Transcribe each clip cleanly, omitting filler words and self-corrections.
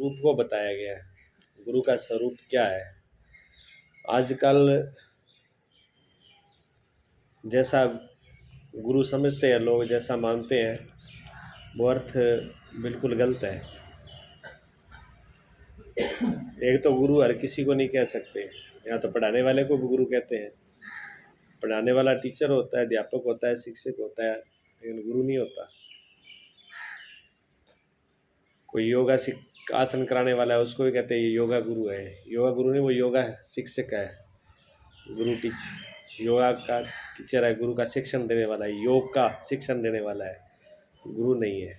स्वरूप को बताया गया है। गुरु का स्वरूप क्या है? आजकल जैसा गुरु समझते हैं लोग, जैसा मानते हैं, वो अर्थ बिल्कुल गलत है। एक तो गुरु हर किसी को नहीं कह सकते, या तो पढ़ाने वाले को भी गुरु कहते हैं। पढ़ाने वाला टीचर होता है, अध्यापक होता है, शिक्षक होता है, लेकिन गुरु नहीं होता। कोई योगा आसन कराने वाला है, उसको भी कहते हैं ये योगा गुरु है। योगा गुरु नहीं, वो योगा शिक्षक है। गुरु योगा का टीचर है, गुरु का शिक्षण देने वाला है, योग का शिक्षण देने वाला है, गुरु नहीं है।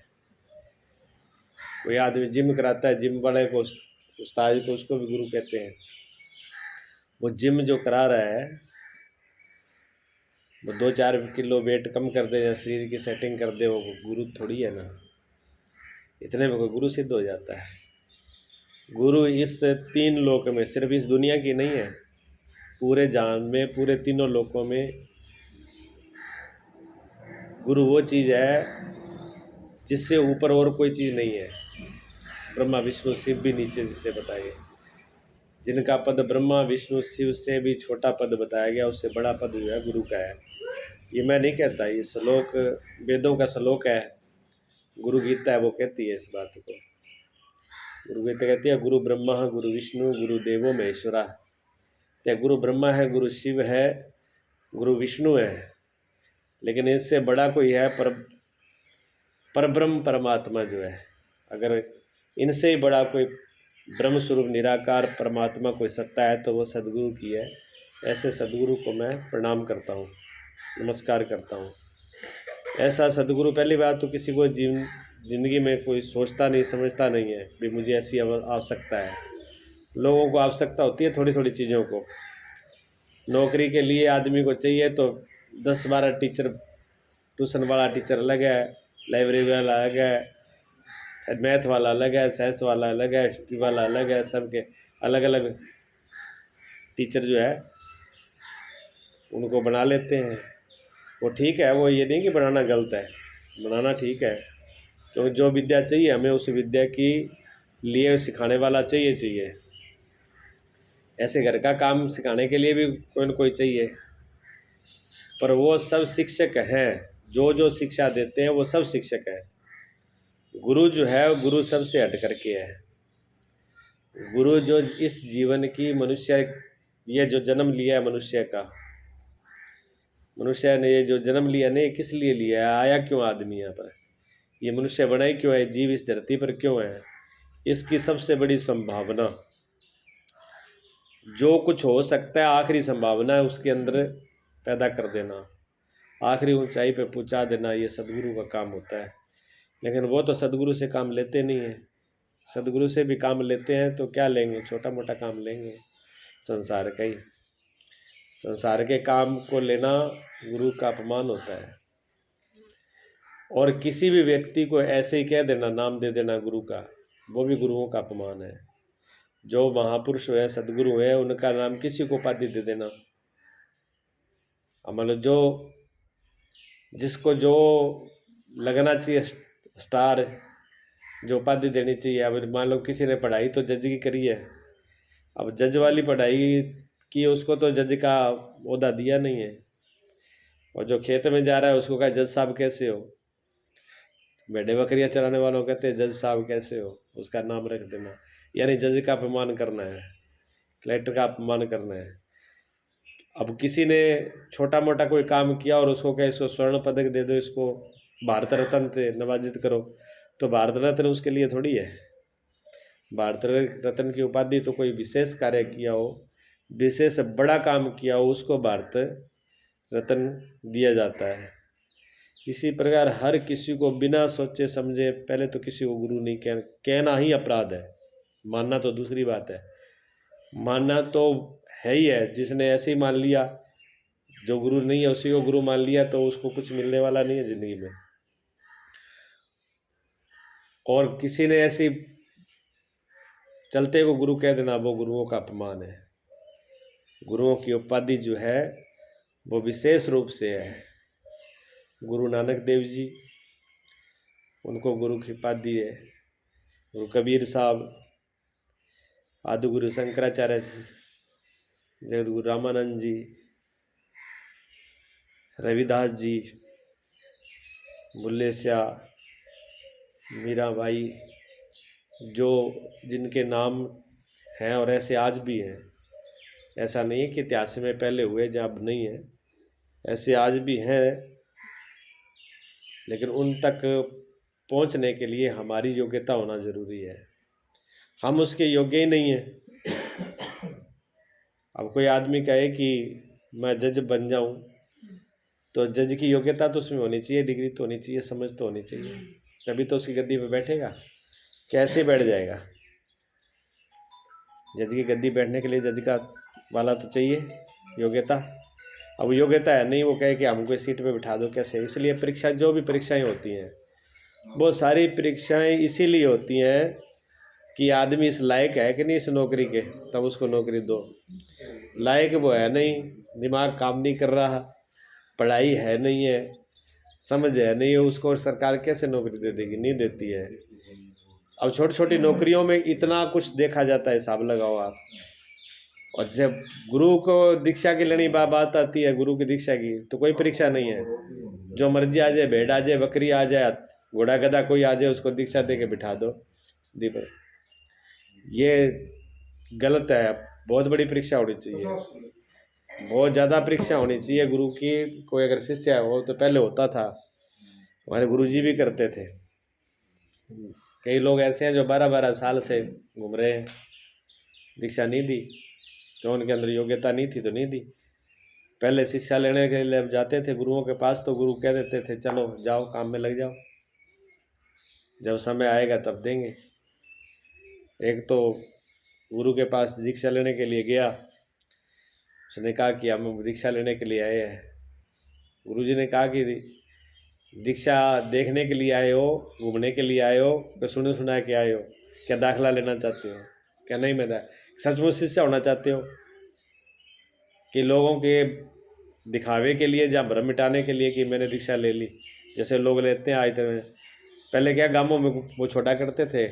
कोई आदमी जिम कराता है, जिम वाले को, उस्ताद को, उसको भी गुरु कहते हैं। वो जिम जो करा रहा है, वो 2-4 किलो वेट कम कर दे या शरीर की सेटिंग कर दे, वो गुरु थोड़ी है ना। इतने में कोई गुरु सिद्ध हो जाता है? गुरु इस 3 लोक में, सिर्फ इस दुनिया की नहीं है, पूरे जहान में, पूरे तीनों लोकों में गुरु वो चीज़ है जिससे ऊपर और कोई चीज़ नहीं है। ब्रह्मा विष्णु शिव भी नीचे जिसे बताया गया, जिनका पद ब्रह्मा विष्णु शिव से भी छोटा पद बताया गया, उससे बड़ा पद जो है गुरु का है। ये मैं नहीं कहता, ये श्लोक वेदों का श्लोक है। गुरु गीता है, वो कहती है इस बात को। गुरु गीता कहती है गुरु ब्रह्मा गुरु विष्णु गुरु देवो महेश्वरा। तो गुरु ब्रह्मा है, गुरु शिव है, गुरु विष्णु है, लेकिन इससे बड़ा कोई है परब्रह्म परमात्मा जो है। अगर इनसे ही बड़ा कोई ब्रह्म स्वरूप निराकार परमात्मा कोई सत्ता है तो वो सदगुरु की है। ऐसे सदगुरु को मैं प्रणाम करता हूँ, नमस्कार करता हूँ। ऐसा सदगुरु पहली बात तो किसी को जिंदगी में कोई सोचता नहीं, समझता नहीं है भी मुझे ऐसी आवश्यकता है। लोगों को आवश्यकता होती है थोड़ी थोड़ी चीज़ों को। नौकरी के लिए आदमी को चाहिए तो 10-12 टीचर, ट्यूशन वाला टीचर अलग है, लाइब्रेरी वाला अलग है, मैथ वाला अलग है, साइंस वाला अलग है, हिस्ट्री वाला अलग है, सबके अलग अलग टीचर जो है उनको बना लेते हैं। वो ठीक है, वो ये नहीं कि बनाना गलत है, बनाना ठीक है, क्योंकि जो विद्या चाहिए हमें उस विद्या की लिए सिखाने वाला चाहिए। ऐसे घर का काम सिखाने के लिए भी कोई न कोई चाहिए, पर वो सब शिक्षक हैं। जो शिक्षा देते हैं वो सब शिक्षक है। गुरु जो है, गुरु सबसे हट करके है। गुरु जो इस जीवन की मनुष्य, ये जो जन्म लिया है मनुष्य का, मनुष्य ने ये जो जन्म लिया नहीं, किस लिए लिया है, आया क्यों आदमी यहाँ पर, ये मनुष्य बना ही क्यों है, जीव इस धरती पर क्यों है, इसकी सबसे बड़ी संभावना, जो कुछ हो सकता है आखिरी संभावना है उसके अंदर पैदा कर देना, आखिरी ऊंचाई पे पहुंचा देना, ये सदगुरु का काम होता है। लेकिन वो तो सदगुरु से काम लेते नहीं है। सदगुरु से भी काम लेते हैं तो क्या लेंगे, छोटा मोटा काम लेंगे, संसार का ही। संसार के काम को लेना गुरु का अपमान होता है। और किसी भी व्यक्ति को ऐसे ही कह देना, नाम दे देना गुरु का, वो भी गुरुओं का अपमान है। जो महापुरुष है, सदगुरु है, उनका नाम किसी को उपाधि दे देना, मतलब जो जिसको जो लगना चाहिए स्टार, जो उपाधि देनी चाहिए। अब मान लो किसी ने पढ़ाई तो जज की करी है, अब जज वाली पढ़ाई की, उसको तो जज का ओहदा दिया नहीं है, और जो खेत में जा रहा है उसको कहा जज साहब कैसे हो। भेड़े बकरियां चराने वालों कहते हैं जज साहब कैसे हो, उसका नाम रख देना, यानी जज का अपमान करना है, कलेक्टर का अपमान करना है। अब किसी ने छोटा मोटा कोई काम किया और उसको कहे इसको स्वर्ण पदक दे दो, इसको भारत रत्न से नवाजित करो, तो भारत रत्न उसके लिए थोड़ी है। भारत रत्न की उपाधि तो कोई विशेष कार्य किया हो, विशेष बड़ा काम किया हो, उसको भारत रत्न दिया जाता है। इसी प्रकार हर किसी को बिना सोचे समझे पहले तो किसी को गुरु नहीं कहना ही अपराध है। मानना तो दूसरी बात है, मानना तो है ही है। जिसने ऐसे ही मान लिया, जो गुरु नहीं है उसी को गुरु मान लिया, तो उसको कुछ मिलने वाला नहीं है जिंदगी में। और किसी ने ऐसी चलते को गुरु कह देना, वो गुरुओं का अपमान है। गुरुओं की उपाधि जो है वो विशेष रूप से है। गुरु नानक देव जी, उनको गुरु की उपाधि है। गुरु कबीर साहब, आदि गुरु शंकराचार्य जी, जगत गुरु रामानंद जी, रविदास जी, बुल्ले शाह, मीराबाई, जो जिनके नाम हैं और ऐसे आज भी हैं। ऐसा नहीं है कि इतिहास में पहले हुए जब अब नहीं है, ऐसे आज भी हैं, लेकिन उन तक पहुंचने के लिए हमारी योग्यता होना जरूरी है। हम उसके योग्य ही नहीं हैं। अब कोई आदमी कहे कि मैं जज बन जाऊं, तो जज की योग्यता तो उसमें होनी चाहिए, डिग्री तो होनी चाहिए, समझ तो होनी चाहिए, तभी तो उसकी गद्दी पे बैठेगा। कैसे बैठ जाएगा? जज की गद्दी बैठने के लिए जज का वाला तो चाहिए योग्यता। अब योग्यता है नहीं, वो कहे कि हमको इस सीट पे बिठा दो, कैसे? इसलिए परीक्षा, जो भी परीक्षाएं होती हैं, वो सारी परीक्षाएं इसीलिए होती हैं कि आदमी इस लायक है कि नहीं इस नौकरी के, तब उसको नौकरी दो। लायक वो है नहीं, दिमाग काम नहीं कर रहा, पढ़ाई है नहीं है, समझ है नहीं है, उसको सरकार कैसे नौकरी दे देगी? नहीं देती है। अब छोटी छोटी नौकरियों में इतना कुछ देखा जाता है, हिसाब लगाओ आप। और जब गुरु को दीक्षा की लेनी बात आती है, गुरु की दीक्षा की, तो कोई परीक्षा नहीं है। जो मर्जी आ जाए, भेड़ आ जाए, बकरी आ जाए, घोड़ा गधा कोई आ जाए, उसको दीक्षा दे के बिठा दो दीपक। ये गलत है। बहुत बड़ी परीक्षा होनी चाहिए, बहुत ज़्यादा परीक्षा होनी चाहिए गुरु की। कोई अगर शिष्य हो तो पहले होता था, हमारे गुरुजी भी करते थे। कई लोग ऐसे हैं जो 12-12 साल से घूम रहे हैं, दीक्षा नहीं दी, तो उनके अंदर योग्यता नहीं थी तो नहीं दी। पहले शिक्षा लेने के लिए जाते थे गुरुओं के पास, तो गुरु कह देते थे चलो जाओ काम में लग जाओ, जब समय आएगा तब देंगे। एक तो गुरु के पास दीक्षा लेने के लिए गया, उसने कहा कि हम दीक्षा लेने के लिए आए हैं। गुरुजी ने कहा कि दीक्षा देखने के लिए आए हो, घूमने के लिए आए हो, कि सुने सुना के आए हो? क्या दाखिला लेना चाहते हो? क्या नहीं? मैं सचमुच शिष्य होना चाहते हो कि लोगों के दिखावे के लिए, या भ्रम मिटाने के लिए कि मैंने दीक्षा ले ली, जैसे लोग लेते हैं आज तक? पहले क्या गांवों में वो छोटा करते थे,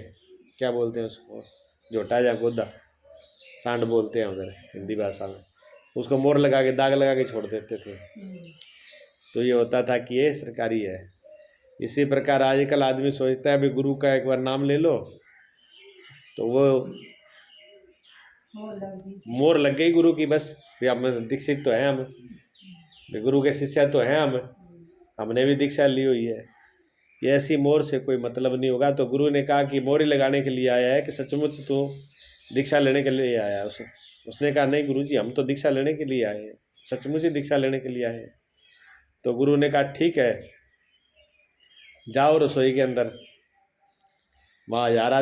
क्या बोलते हैं उसको, झोटा या गोदा, सांड बोलते हैं उधर हिंदी भाषा में, उसको मोर लगा के, दाग लगा के छोड़ देते थे। तो ये होता था कि ये सरकारी है। इसी प्रकार आजकल आदमी सोचता है अभी गुरु का एक बार नाम ले लो तो वो मोर लग गई गुरु की, बस भी हम दीक्षित तो हैं, हम गुरु के शिष्य तो हैं, हमने भी दीक्षा ली हुई है। ये ऐसी मोर से कोई मतलब नहीं होगा। तो गुरु ने कहा कि मोरी लगाने के लिए आया है कि सचमुच तो दीक्षा लेने के लिए आया है? उसने कहा नहीं गुरुजी, हम तो दीक्षा लेने के लिए आए हैं, सचमुच ही दीक्षा लेने के लिए आए हैं। तो गुरु ने कहा ठीक है, जाओ रसोई के अंदर। वहाँ हजारों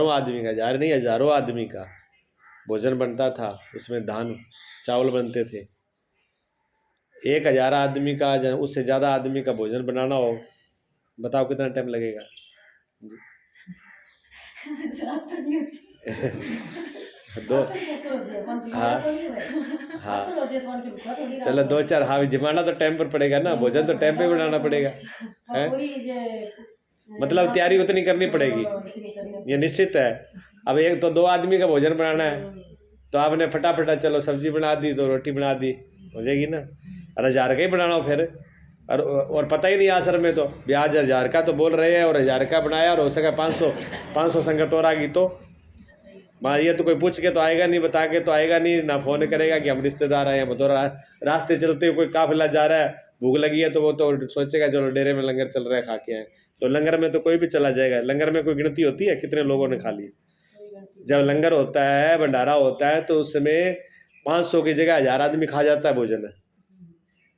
आदमी का, हजार नहीं हजारों आदमी का भोजन बनता था, उसमें धान चावल बनते थे। 1000 आदमी का, उससे ज़्यादा आदमी का भोजन बनाना हो, बताओ कितना टाइम लगेगा? दो हाँ हाँ, चलो 2-4, हाँ जमाना तो टाइम पर पड़ेगा ना, भोजन तो टाइम पे बनाना पड़ेगा है, मतलब तैयारी उतनी करनी पड़ेगी, ये निश्चित है। अब एक तो 2 आदमी का भोजन बनाना है, तो आपने फटाफट चलो सब्जी बना दी, तो रोटी बना दी, हो जाएगी ना। और 1000 का ही बनाना हो फिर, और पता ही नहीं आसर में, तो ब्याज 1000 का तो बोल रहे हैं, और 1000 का बनाया, और हो सका 500 संगत और आ गई, तो माँ ये तो कोई पूछ के तो आएगा नहीं, बता के तो आएगा नहीं, ना फोन करेगा कि हम रिश्तेदार आए हैं, तो रास्ते चलते हुए कोई काफिला जा रहा है, भूख लगी है, तो वो तो सोचेगा चलो डेरे में लंगर चल रहा है, खा के आए। तो लंगर में तो कोई भी चला जाएगा, लंगर में कोई गिनती होती है कितने लोगों ने खा ली? जब लंगर होता है, भंडारा होता है, तो उसमें 500 की जगह 1000 आदमी खा जाता है भोजन,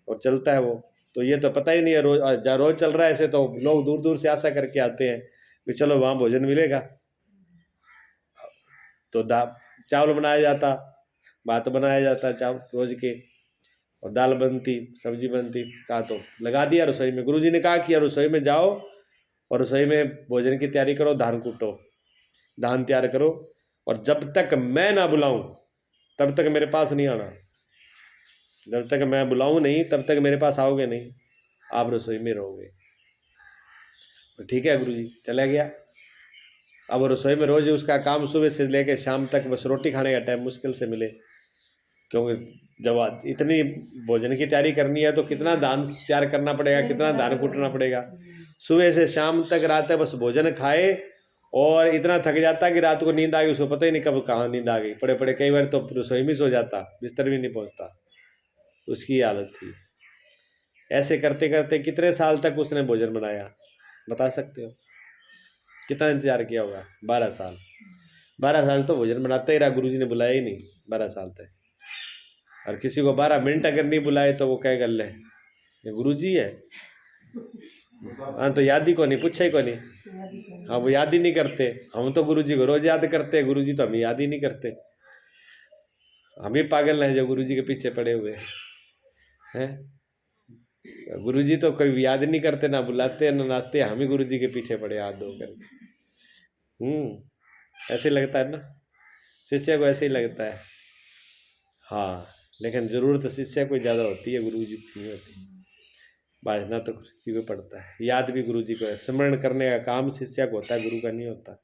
और चलता है वो। तो ये तो पता ही नहीं है, रोज चल रहा है ऐसे, तो लोग दूर दूर से आशा करके आते हैं कि चलो वहाँ भोजन मिलेगा। तो चावल बनाया जाता, भात बनाया जाता चावल रोज के, और दाल बनती, सब्जी बनती। कहा तो लगा दिया रसोई में। गुरुजी ने कहा कि यार रसोई में जाओ, और रसोई में भोजन की तैयारी करो, धान कूटो, धान तैयार करो, और जब तक मैं ना बुलाऊं तब तक मेरे पास नहीं आना। जब तक मैं बुलाऊं नहीं तब तक मेरे पास आओगे नहीं, आप रसोई में रहोगे। तो ठीक है गुरुजी, चला गया। अब रसोई में रोज उसका काम सुबह से लेकर शाम तक बस रोटी खाने का टाइम मुश्किल से मिले, क्योंकि जब इतनी भोजन की तैयारी करनी है तो कितना धान तैयार करना पड़ेगा, कितना धान कूटना पड़ेगा। सुबह से शाम तक रात तक बस भोजन खाए और इतना थक जाता कि रात को नींद आ गई, उसको पता ही नहीं कब कहाँ नींद आ गई। पड़े पड़े कई बार तो रसोई में सो जाता, बिस्तर भी नहीं पहुँचता, उसकी हालत थी। ऐसे करते करते कितने साल तक उसने भोजन बनाया, बता सकते हो? कितना इंतजार किया होगा? 12 साल। 12 साल तो भोजन बनाता ही रहा, गुरुजी ने बुलाया ही नहीं 12 साल तक। और किसी को 12 मिनट अगर नहीं बुलाए तो वो कहेगा ले ये गुरुजी है, हाँ तो याद ही को नहीं, पूछा ही को नहीं। हाँ वो याद ही नहीं करते। हम तो गुरुजी को रोज याद करते हैं, गुरुजी तो हमें याद ही नहीं करते। हम ही पागल हैं जो गुरुजी के पीछे पड़े हुए हैं। गुरुजी तो कोई याद नहीं करते, ना बुलाते ना नाते, हम ही गुरुजी के पीछे पड़े हाथ धो कर। ऐसे लगता है ना, शिष्य को ऐसे ही लगता है। हाँ लेकिन जरूरत शिष्य को ज़्यादा होती है, गुरुजी की नहीं होती। बाजना तो किसी को पड़ता है, याद भी गुरुजी को है। स्मरण करने का काम शिष्य को होता है, गुरु का नहीं होता।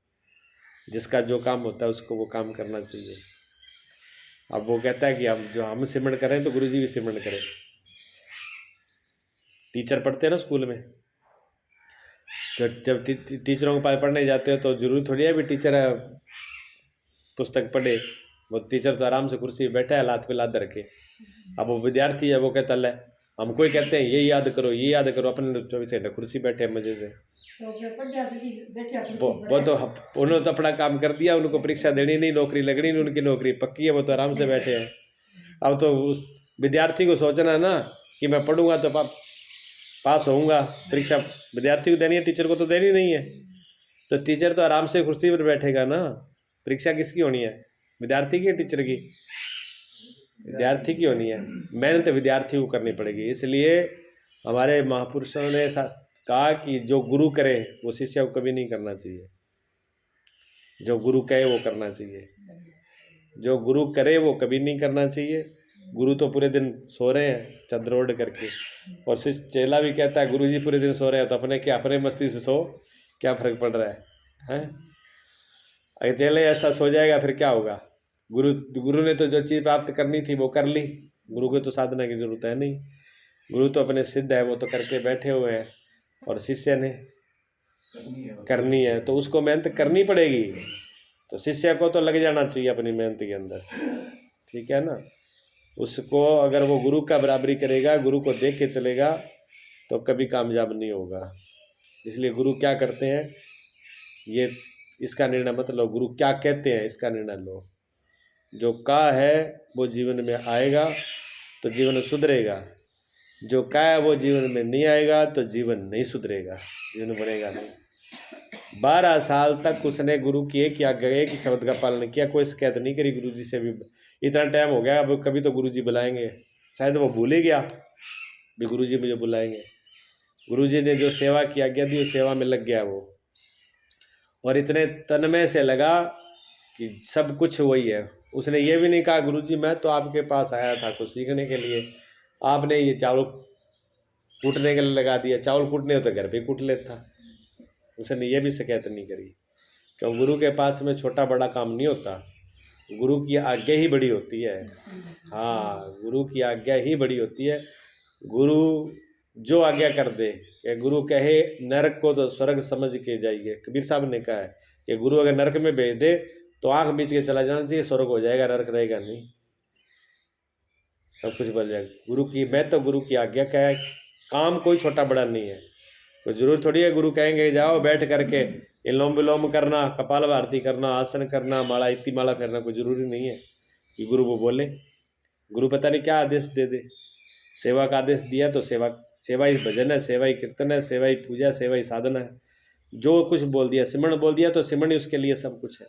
जिसका जो काम होता है उसको वो काम करना चाहिए। अब वो कहता है कि हम सिमरण करें तो गुरुजी भी सिमरण करें। टीचर पढ़ते हैं ना स्कूल में, तो जब टीचरों के पास पढ़ने जाते हो तो जरूरी थोड़ी है भी टीचर पुस्तक पढ़े। वो टीचर तो आराम से कुर्सी पे बैठा है, लात पे लात रखे। अब वो विद्यार्थी है, वो कहता है हमको ही कहते हैं ये याद करो ये याद करो, अपने 24 घंटे कुर्सी बैठे मजे से। वो तो उन्होंने तो अपना काम कर दिया, उनको परीक्षा देनी नहीं, नौकरी लगनी नहीं, उनकी नौकरी पक्की है, वो तो आराम से बैठे हैं। अब तो उस विद्यार्थी को सोचना ना कि मैं पढ़ूंगा तो पास होऊंगा। परीक्षा विद्यार्थी को देनी है, टीचर को तो देनी नहीं है। तो टीचर तो आराम से कुर्सी पर बैठेगा ना। परीक्षा किसकी होनी है? विद्यार्थी की, टीचर की? विद्यार्थी की होनी है। मेहनत विद्यार्थी को करनी पड़ेगी। इसलिए हमारे महापुरुषों ने कहा कि जो गुरु करे वो शिष्य को कभी नहीं करना चाहिए, जो गुरु कहे वो करना चाहिए। जो गुरु करे वो कभी नहीं करना चाहिए। गुरु तो पूरे दिन सो रहे हैं चादर ओढ़ करके, और शिष्य चेला भी कहता है गुरुजी पूरे दिन सो रहे हैं तो अपने मस्ती से सो, क्या फर्क पड़ रहा है? अगर चेले ऐसा सो जाएगा फिर क्या होगा? गुरु ने तो जो चीज़ प्राप्त करनी थी वो कर ली। गुरु को तो साधना की जरूरत है नहीं, गुरु तो अपने सिद्ध है, वो तो करके बैठे हुए हैं, और शिष्य ने करनी है तो उसको मेहनत करनी पड़ेगी। तो शिष्य को तो लग जाना चाहिए अपनी मेहनत के अंदर, ठीक है ना। उसको अगर वो गुरु का बराबरी करेगा, गुरु को देख के चलेगा तो कभी कामयाब नहीं होगा। इसलिए गुरु क्या करते हैं ये इसका निर्णय मत लो, गुरु क्या कहते हैं इसका निर्णय लो। जो कहा है वो जीवन में आएगा तो जीवन सुधरेगा, जो कहा है वो जीवन में नहीं आएगा तो जीवन नहीं सुधरेगा, जीवन बनेगा नहीं। 12 साल तक उसने गुरु की एक आज्ञा, एक ही शब्द का पालन किया, कोई शिकायत नहीं करी गुरुजी से भी। इतना टाइम हो गया, अब कभी तो गुरुजी बुलाएंगे, शायद वो भूल ही गया भी गुरुजी मुझे बुलाएंगे। गुरुजी ने जो सेवा की आज्ञा दी उस सेवा में लग गया वो, और इतने तन्मय से लगा कि सब कुछ वही है। उसने ये भी नहीं कहा गुरुजी मैं तो आपके पास आया था कुछ सीखने के लिए, आपने ये चावल कूटने के लिए लगा दिया, चावल कूटने हो तो घर पे कूट लेता। उसने ये भी शिकायत नहीं करी, क्यों? गुरु के पास में छोटा बड़ा काम नहीं होता, गुरु की आज्ञा ही बड़ी होती है। हाँ, गुरु की आज्ञा ही बड़ी होती है। गुरु जो आज्ञा कर दे, कि गुरु कहे नरक को तो स्वर्ग समझ के जाइए, कबीर साहब ने कहा है कि गुरु अगर नरक में भेज दे तो आंख बीच के चला जाना चाहिए, स्वर्ग हो जाएगा, नरक रहेगा नहीं, सब कुछ बदल जाएगा। गुरु की, मैं तो गुरु की आज्ञा का है, काम कोई छोटा बड़ा नहीं है। तो जरूर थोड़ी है गुरु कहेंगे जाओ बैठ करके इलोम विलोम करना, कपाल भारती करना, आसन करना, माला इतनी माला फेरना, कोई जरूरी नहीं है कि गुरु वो बोले। गुरु पता नहीं क्या आदेश दे दे। सेवा का आदेश दिया तो सेवा ही भजन है, सेवा ही कीर्तन है, सेवा ही पूजा, सेवा ही साधना है। जो कुछ बोल दिया, सिमरण बोल दिया तो सिमरण ही उसके लिए सब कुछ है,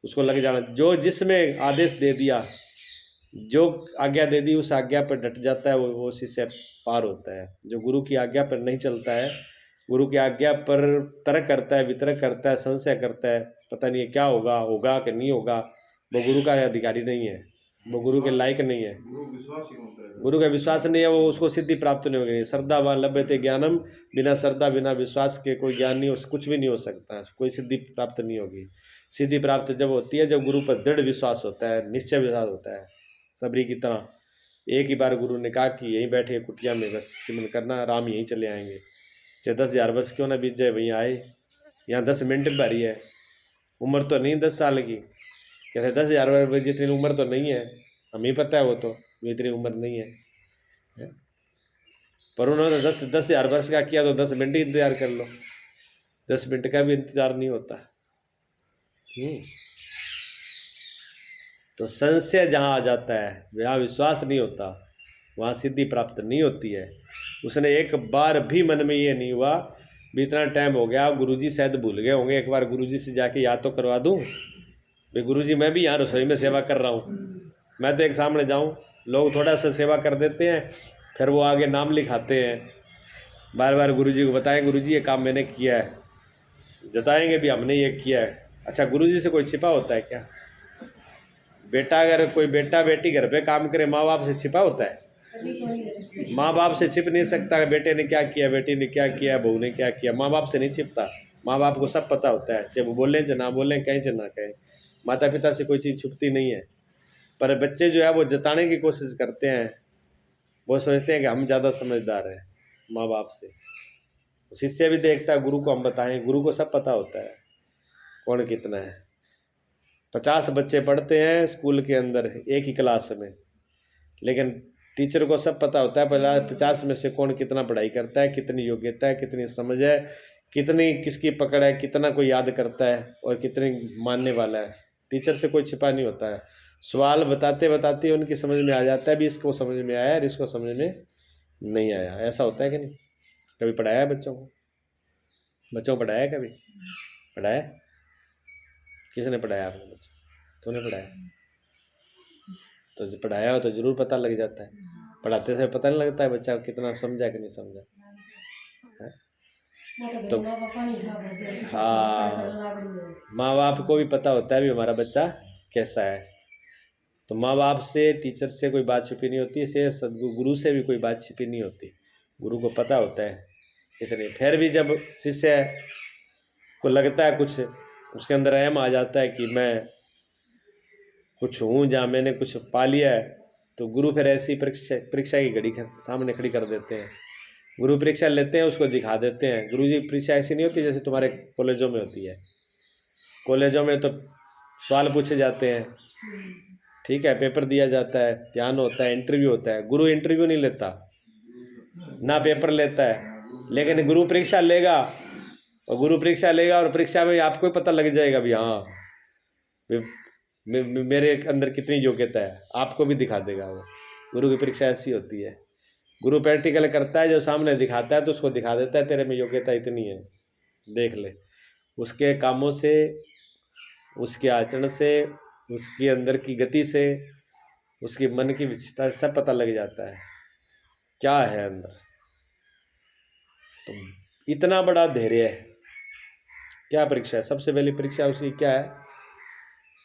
उसको लग जाना। जो जिसमें आदेश दे दिया, जो आज्ञा दे दी उस आज्ञा पर डट जाता है, वो शिष्य पार होता है। जो गुरु की आज्ञा पर नहीं चलता है, गुरु की आज्ञा पर तर्क करता है, वितर्क करता है, संशय करता है, पता नहीं क्या होगा, होगा कि नहीं होगा, वो गुरु का अधिकारी नहीं है। वो गुरु के लायक नहीं है। गुरु गुरु का विश्वास नहीं है, वो उसको सिद्धि प्राप्त नहीं होगी। श्रद्धा व लभ्यते ज्ञानम, बिना श्रद्धा बिना विश्वास के कोई ज्ञान नहीं हो, कुछ भी नहीं हो सकता, कोई सिद्धि प्राप्त नहीं होगी। सिद्धि प्राप्त जब होती है जब गुरु पर दृढ़ विश्वास होता है, निश्चय विश्वास होता है। सबरी की तरह एक ही बार गुरु ने कहा कि यहीं बैठे कुटिया में बस सिमरन करना, राम यहीं चले आएंगे, चाहे 10,000 वर्ष क्यों ना बीत जाए, वहीं आए। यहाँ 10 मिनट भरी है, उम्र तो नहीं 10 साल की। कहते 10,000 वर्ष जितनी उम्र तो नहीं है, हमें पता है वो तो इतनी उम्र नहीं है, पर उन्होंने 10,000 वर्ष का किया तो 10 मिनट ही इंतजार कर लो। 10 मिनट का भी इंतजार नहीं होता। तो संशय जहाँ आ जाता है, जहाँ विश्वास नहीं होता, वहाँ सिद्धि प्राप्त नहीं होती है। उसने एक बार भी मन में ये नहीं हुआ भी इतना टाइम हो गया, गुरुजी शायद भूल गए होंगे, एक बार गुरुजी से जाके याद तो करवा दूँ भाई गुरुजी मैं भी यहाँ रसोई में सेवा कर रहा हूँ। मैं तो एक सामने जाऊँ, लोग थोड़ा सा सेवा कर देते हैं, फिर वो आगे नाम लिखाते हैं, बार बार गुरुजी को बताएं गुरुजी ये काम मैंने किया है, जताएंगे भी हमने ये किया है। अच्छा, गुरुजी से कोई छिपा होता है क्या? बेटा अगर कोई बेटा बेटी घर पे काम करे, माँ बाप से छिपा होता है? माँ बाप से छिप नहीं सकता, बेटे ने क्या किया, बेटी ने क्या किया, बहू ने क्या किया, माँ बाप से नहीं छिपता। माँ बाप को सब पता होता है, चाहे वो बोलें चाहे ना बोलें, कहें चाहे ना कहें। माता पिता से कोई चीज़ छुपती नहीं है। पर बच्चे जो है वो जताने की कोशिश करते हैं, वो सोचते हैं कि हम ज़्यादा समझदार हैं माँ बाप से। शिष्य भी देखता है गुरु को हम बताएं, गुरु को सब पता होता है कौन कितना है। 50 बच्चे पढ़ते हैं स्कूल के अंदर एक ही क्लास में, लेकिन टीचर को सब पता होता है 50 में से कौन कितना पढ़ाई करता है, कितनी योग्यता है, कितनी समझ है, कितनी किसकी पकड़ है, कितना कोई याद करता है और कितनी मानने वाला है। टीचर से कोई छिपा नहीं होता है। सवाल बताते बताते उनकी समझ में आ जाता है भी इसको समझ में आया और इसको समझ में नहीं आया। ऐसा होता है कि नहीं? कभी पढ़ाया है बच्चों को? बच्चों को पढ़ाया है कभी? पढ़ाया? किसने पढ़ाया आपने बच्चों? तूने पढ़ाया? तो जो पढ़ाया हो तो जरूर पता लग जाता है। पढ़ाते समय पता नहीं लगता है बच्चा कितना समझा कि नहीं समझा है? तो हाँ, माँ बाप को भी पता होता है भी हमारा बच्चा कैसा है। तो माँ बाप से, टीचर से कोई बात छिपी नहीं होती, से सदगुरु गुरु से भी कोई बात छिपी नहीं होती। गुरु को पता होता है कितनी। फिर भी जब शिष्य को लगता है कुछ, उसके अंदर अहम आ जाता है कि मैं कुछ हूँ, जहाँ मैंने कुछ पा लिया है, तो गुरु फिर ऐसी परीक्षा की घड़ी सामने खड़ी कर देते हैं। गुरु परीक्षा लेते हैं, उसको दिखा देते हैं। गुरु जी परीक्षा ऐसी नहीं होती जैसे तुम्हारे कॉलेजों में होती है। कॉलेजों में तो सवाल पूछे जाते हैं, ठीक है, पेपर दिया जाता है, ध्यान होता है, इंटरव्यू होता है। गुरु इंटरव्यू नहीं लेता, ना पेपर लेता है, लेकिन गुरु परीक्षा लेगा। और गुरु परीक्षा लेगा और परीक्षा में आपको पता लग जाएगा भी हाँ मेरे अंदर कितनी योग्यता है, आपको भी दिखा देगा वो। गुरु की परीक्षा ऐसी होती है। गुरु प्रैक्टिकल करता है, जो सामने दिखाता है तो उसको दिखा देता है तेरे में योग्यता इतनी है, देख ले। उसके कामों से, उसके आचरण से, उसके अंदर की गति से, उसकी मन की विशेषता सब पता लग जाता है क्या है अंदर। तो इतना बड़ा धैर्य है। क्या परीक्षा है? सबसे पहली परीक्षा उसकी क्या है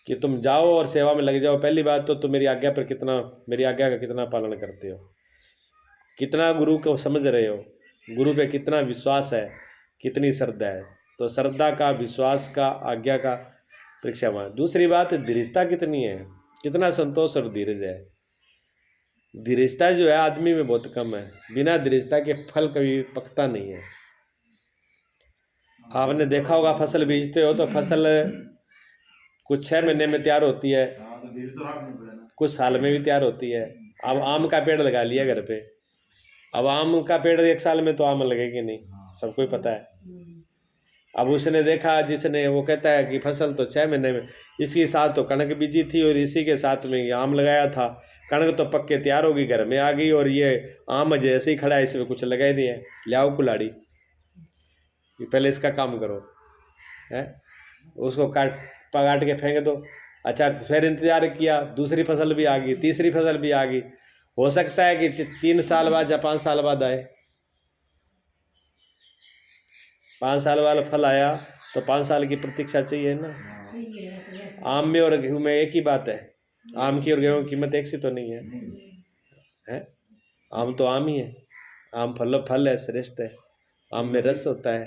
कि तुम जाओ और सेवा में लग जाओ। पहली बात तो तुम मेरी आज्ञा पर कितना, मेरी आज्ञा का कितना पालन करते हो, कितना गुरु को समझ रहे हो, गुरु पे कितना विश्वास है, कितनी श्रद्धा है। तो श्रद्धा का, विश्वास का, आज्ञा का परीक्षा में। दूसरी बात, धीरजता कितनी है, कितना संतोष और धीरज है। धीरजता जो है आदमी में बहुत कम है। बिना धीरजता के फल कभी पकता नहीं है। आपने देखा होगा फसल बीजते हो तो फसल कुछ 6 महीने में तैयार होती है, कुछ साल में भी तैयार होती है। अब आम का पेड़ लगा लिया घर पे, अब आम का पेड़ 1 साल में तो आम लगेगी नहीं, सबको ही पता है। अब उसने देखा, जिसने, वो कहता है कि फसल तो 6 महीने में, इसके साथ तो कणक बीजी थी और इसी के साथ में ये आम लगाया था। कणक तो पक के तैयार होगी, घर में आ गई, और ये आम जैसे ही खड़ा है, इसमें कुछ लगा ही नहीं है। ले आओ कुल्हाड़ी, पहले इसका काम करो, है उसको काट के फेंक दो। अच्छा, फिर इंतजार किया, दूसरी फसल भी आ गई, तीसरी फसल भी आ गई। हो सकता है कि 3 साल बाद या 5 साल बाद आए। 5 साल वाला फल आया तो 5 साल की प्रतीक्षा चाहिए ना। आम में और गेहूं में एक ही बात है, आम की और गेहूं की कीमत एक सी तो नहीं है, है? आम तो आम ही है, आम फल है, श्रेष्ठ है, आम में रस होता है,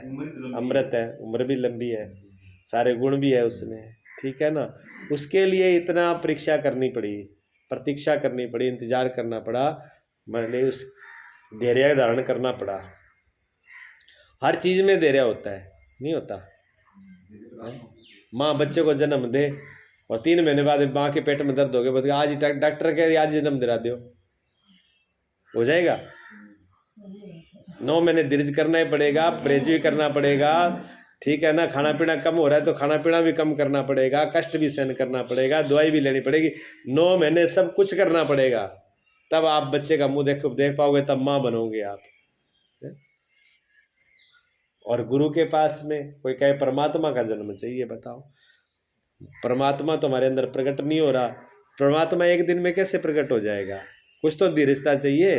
अमृत है, उम्र भी लंबी है, सारे गुण भी है उसमें, ठीक है ना। उसके लिए इतना परीक्षा करनी पड़ी, प्रतीक्षा करनी पड़ी, इंतजार करना पड़ा, मैंने उस धैर्य धारण करना पड़ा। हर चीज में धैर्य होता है, नहीं होता? माँ बच्चे को जन्म दे और 3 महीने बाद माँ के पेट में दर्द हो गया, बोलते आज ही डॉक्टर के आज जन्म दिला दो, हो जाएगा? 9 महीने धीरज करना ही पड़ेगा, परहेज भी करना पड़ेगा, ठीक है ना। खाना पीना कम हो रहा है तो खाना पीना भी कम करना पड़ेगा, कष्ट भी सहन करना पड़ेगा, दवाई भी लेनी पड़ेगी, 9 महीने सब कुछ करना पड़ेगा, तब आप बच्चे का मुंह देख पाओगे, तब माँ बनोगे आप। और गुरु के पास में कोई कहे परमात्मा का जन्म चाहिए, बताओ परमात्मा तो हमारे अंदर प्रकट नहीं हो रहा, परमात्मा एक दिन में कैसे प्रकट हो जाएगा? कुछ तो धीरजता चाहिए,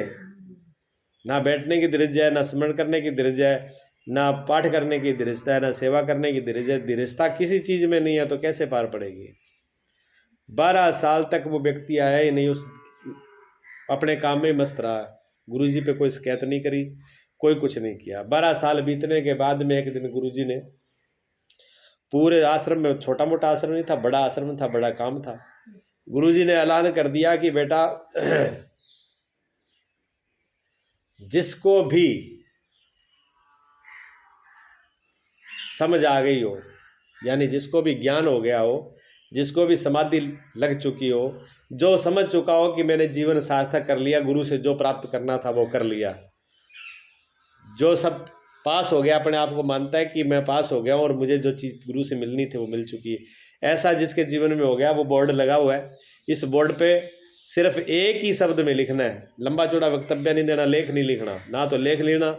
ना बैठने की धीरज है, ना स्मरण करने की धीरज है, ना पाठ करने की धीरजता है, ना सेवा करने की धीरज है। धीरजता किसी चीज में नहीं है तो कैसे पार पड़ेगी? 12 साल तक वो व्यक्ति आया ही नहीं, उस अपने काम में मस्त रहा, गुरु जी पे कोई शिकायत नहीं करी, कोई कुछ नहीं किया। 12 साल बीतने के बाद में एक दिन गुरु जी ने पूरे आश्रम में, छोटा मोटा आश्रम नहीं था, बड़ा आश्रम था, बड़ा काम था, गुरु जी ने ऐलान कर दिया कि बेटा जिसको भी समझ आ गई हो, यानी जिसको भी ज्ञान हो गया हो, जिसको भी समाधि लग चुकी हो, जो समझ चुका हो कि मैंने जीवन सार्थक कर लिया, गुरु से जो प्राप्त करना था वो कर लिया, जो सब पास हो गया, अपने आप को मानता है कि मैं पास हो गया हूँ और मुझे जो चीज़ गुरु से मिलनी थी वो मिल चुकी है, ऐसा जिसके जीवन में हो गया, वो बोर्ड लगा हुआ है, इस बोर्ड पे सिर्फ एक ही शब्द में लिखना है, लंबा चौड़ा वक्तव्य नहीं देना, लेख नहीं लिखना, ना तो लेख लेना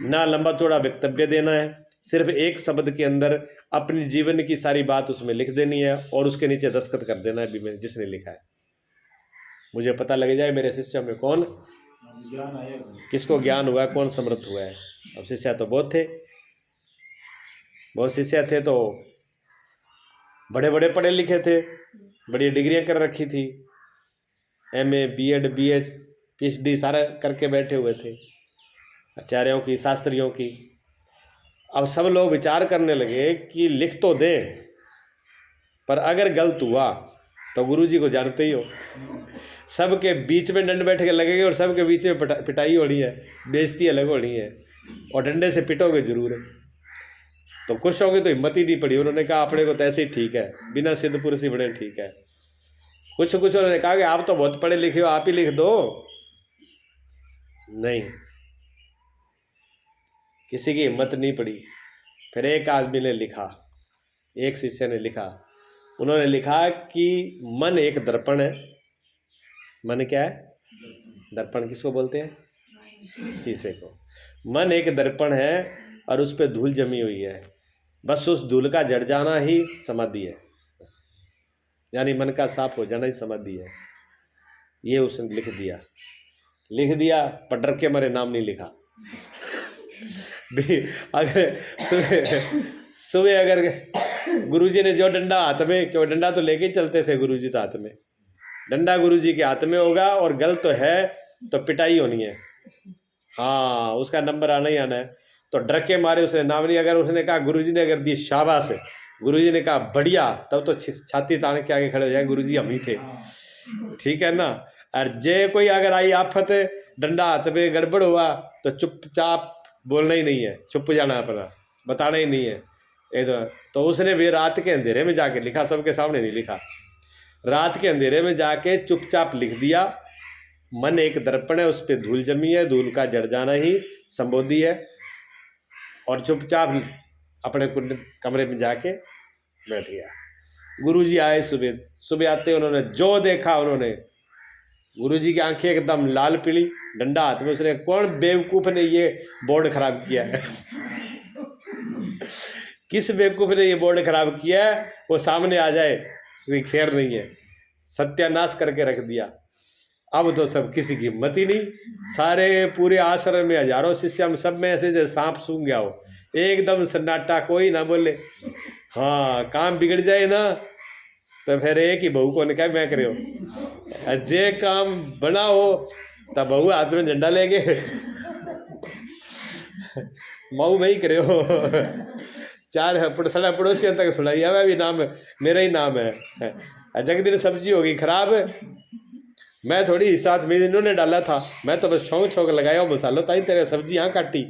ना लंबा चौड़ा वक्तव्य देना है, सिर्फ एक शब्द के अंदर अपनी जीवन की सारी बात उसमें लिख देनी है और उसके नीचे दस्तखत कर देना है भी मैंने जिसने लिखा है, मुझे पता लग जाए मेरे शिष्य में कौन किसको ज्ञान हुआ है, कौन समृद्ध हुआ है। अब शिष्य तो बहुत थे, बहुत शिष्य थे, तो बड़े बड़े पढ़े लिखे थे, बड़ी डिग्रियां कर रखी थी, MA BEd BH PhD सारा करके बैठे हुए थे, आचार्यों की, शास्त्रियों की। अब सब लोग विचार करने लगे कि लिख तो दे, पर अगर गलत हुआ तो गुरुजी को जानते ही हो, सबके बीच में दंड बैठ के लगेंगे और सबके बीच में पिटाई होनी है, बेइज्जती अलग होनी है, और डंडे से पिटोगे जरूर। तो कुछ होंगे तो हिम्मत ही नहीं पड़ी, उन्होंने कहा अपने को तो ऐसे ही ठीक है, बिना सिद्ध पुरुष ही बड़े ठीक है। कुछ उन्होंने कहा कि आप तो बहुत पढ़े लिखे हो, आप ही लिख दो। नहीं, किसी की हिम्मत नहीं पड़ी। फिर एक आदमी ने लिखा, एक शिष्य ने लिखा, उन्होंने लिखा कि मन एक दर्पण है। मन क्या है? दर्पण किसको बोलते हैं? शीशे को। मन एक दर्पण है और उस पर धूल जमी हुई है, बस उस धूल का जड़ जाना ही समाधि है, यानी मन का साफ हो जाना ही समाधि है। ये उसने लिख दिया, पर डर के मारे नाम नहीं लिखा। अगर सुबह अगर गुरुजी ने जो डंडा हाथ में, क्यों डंडा तो लेके ही चलते थे गुरुजी, तो हाथ में डंडा गुरुजी के हाथ में होगा और गलत तो है तो पिटाई होनी है, हाँ उसका नंबर आना ही आना है। तो डर के मारे उसने नाम नहीं, अगर उसने कहा गुरुजी ने अगर दी शाबाश, गुरुजी ने कहा बढ़िया, तब तो छाती तान के आगे खड़े हो जाए, गुरुजी हम ही थे, ठीक है ना। और जे कोई अगर आई आफत, डंडा हाथ में गड़बड़ हुआ तो चुपचाप बोलना ही नहीं है, चुप जाना, अपना बताना ही नहीं है। तो उसने भी रात के अंधेरे में जाके लिखा, सबके सामने नहीं लिखा, रात के अंधेरे में जाके चुपचाप लिख दिया, मन एक दर्पण है, उस पर धूल जमी है, धूल का जड़ जाना ही संबोधि है, और चुपचाप अपने कमरे में जाके बैठ गया। गुरुजी आए सुबह आते उन्होंने जो देखा, उन्होंने गुरुजी की आंखें एकदम लाल पीली, डंडा हाथ में, उसने कौन बेवकूफ ने ये बोर्ड खराब किया है किस बेवकूफ ने ये बोर्ड खराब किया है, वो सामने आ जाए, कोई खैर नहीं है, सत्यानाश करके रख दिया। अब तो सब किसी की हिम्मत ही नहीं, सारे पूरे आश्रम में हजारों शिष्य में सब में ऐसे जैसे सांप सूंघ गया हो, एकदम सन्नाटा, कोई ना बोले। हाँ, काम बिगड़ जाए ना तो फिर एक ही बहू को ने कहा मैं करो जे काम बना हो तब बहू हाथ में झंडा लेके मऊ में ही करे हो। चार सड़ा पड़ोसियों तक सुनाई है भी नाम मेरा ही नाम है। जग दिन सब्जी होगी खराब, मैं थोड़ी साथ में इन्होंने डाला था, मैं तो बस छौंक छौंक लगाया मसालो ताई तेरे सब्जी यहाँ काटी,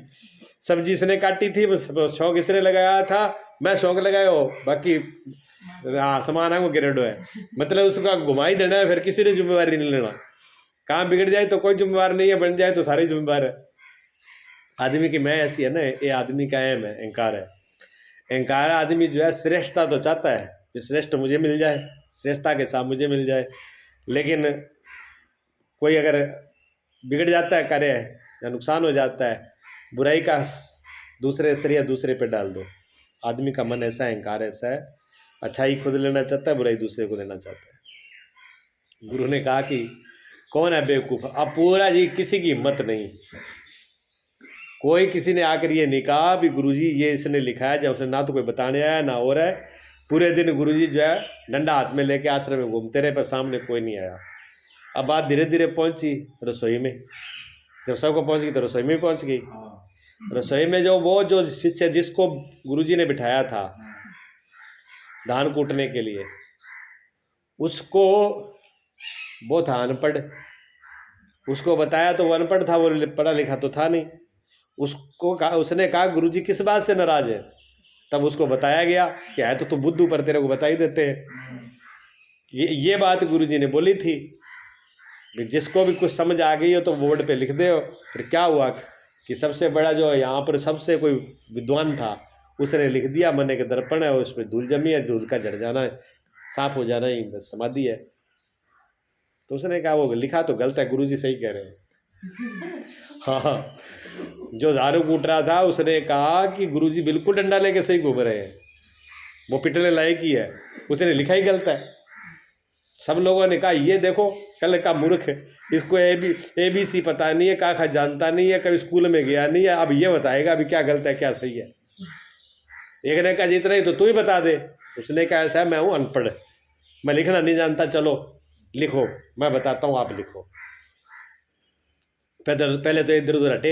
सब्जी इसने काटी थी शौक इसने लगाया था, मैं शौक लगाया हो बाकी हाँ सामान है वो गिरेडो है। मतलब उसका घुमा ही देना है, फिर किसी ने जिम्मेवारी नहीं लेना। काम बिगड़ जाए तो कोई जिम्मेवार नहीं है, बन जाए तो सारे जिम्मेवार है। आदमी की मैं ऐसी है ना, ये आदमी का एम है, अहंकार है। अहंकार आदमी जो है श्रेष्ठता तो चाहता है कि श्रेष्ठ मुझे मिल जाए, श्रेष्ठता के साथ मुझे मिल जाए, लेकिन कोई अगर बिगड़ जाता है कार्य या नुकसान हो जाता है, बुराई का दूसरे श्रेय दूसरे पे डाल दो। आदमी का मन ऐसा है, अहंकार ऐसा है, अच्छाई खुद लेना चाहता है, बुराई दूसरे को देना चाहता है। गुरु ने कहा कि कौन है बेवकूफ, अब पूरा जी किसी की हिम्मत नहीं, कोई किसी ने आकर ये नहीं कहा भी गुरुजी ये इसने लिखा है, जब उसने ना तो कोई बताने आया ना और है। पूरे दिन गुरुजी जो है डंडा हाथ में लेके आश्रम में घूमते रहे, पर सामने कोई नहीं आया। अब बात धीरे धीरे पहुंची रसोई में, जब सबको पहुंच गई तो रसोई में पहुंच गई। रसोई में जो शिष्य जिसको गुरुजी ने बिठाया था धान कूटने के लिए, उसको वो था अनपढ़, उसको बताया तो वो अनपढ़ था, वो पढ़ा लिखा तो था नहीं। उसको कहा, उसने कहा गुरुजी किस बात से नाराज है, तब उसको बताया गया कि है तो तू बुद्धू पर तेरे को बता ही देते हैं। ये बात गुरुजी ने बोली थी, जिसको भी कुछ समझ आ गई हो तो बोर्ड पे लिख दे। फिर क्या हुआ कि सबसे बड़ा जो यहाँ पर सबसे कोई विद्वान था, उसने लिख दिया मन के दर्पण है, उस पर धूल जमी है, धूल का झड़ जाना है, साफ हो जाना ही बस समाधि है। तो उसने कहा वो लिखा तो गलत है, गुरुजी सही कह रहे हैं। हाँ, जो दारू कूट रहा था उसने कहा कि गुरुजी बिल्कुल डंडा लेके सही घूम रहे हैं, वो पिटने लायक ही है, उसने लिखा ही गलत है। सब लोगों ने कहा ये देखो कल का मूर्ख, इसको ABC पता नहीं है, का जानता नहीं है, कभी स्कूल में गया नहीं है, अब ये बताएगा अभी क्या गलत है क्या सही है। एक ने कहा जितना ही तो तू ही बता दे। उसने कहा ऐसा है मैं हूँ अनपढ़, मैं लिखना नहीं जानता, चलो लिखो मैं बताता हूँ आप लिखो। पहले तो इधर उधर हटे,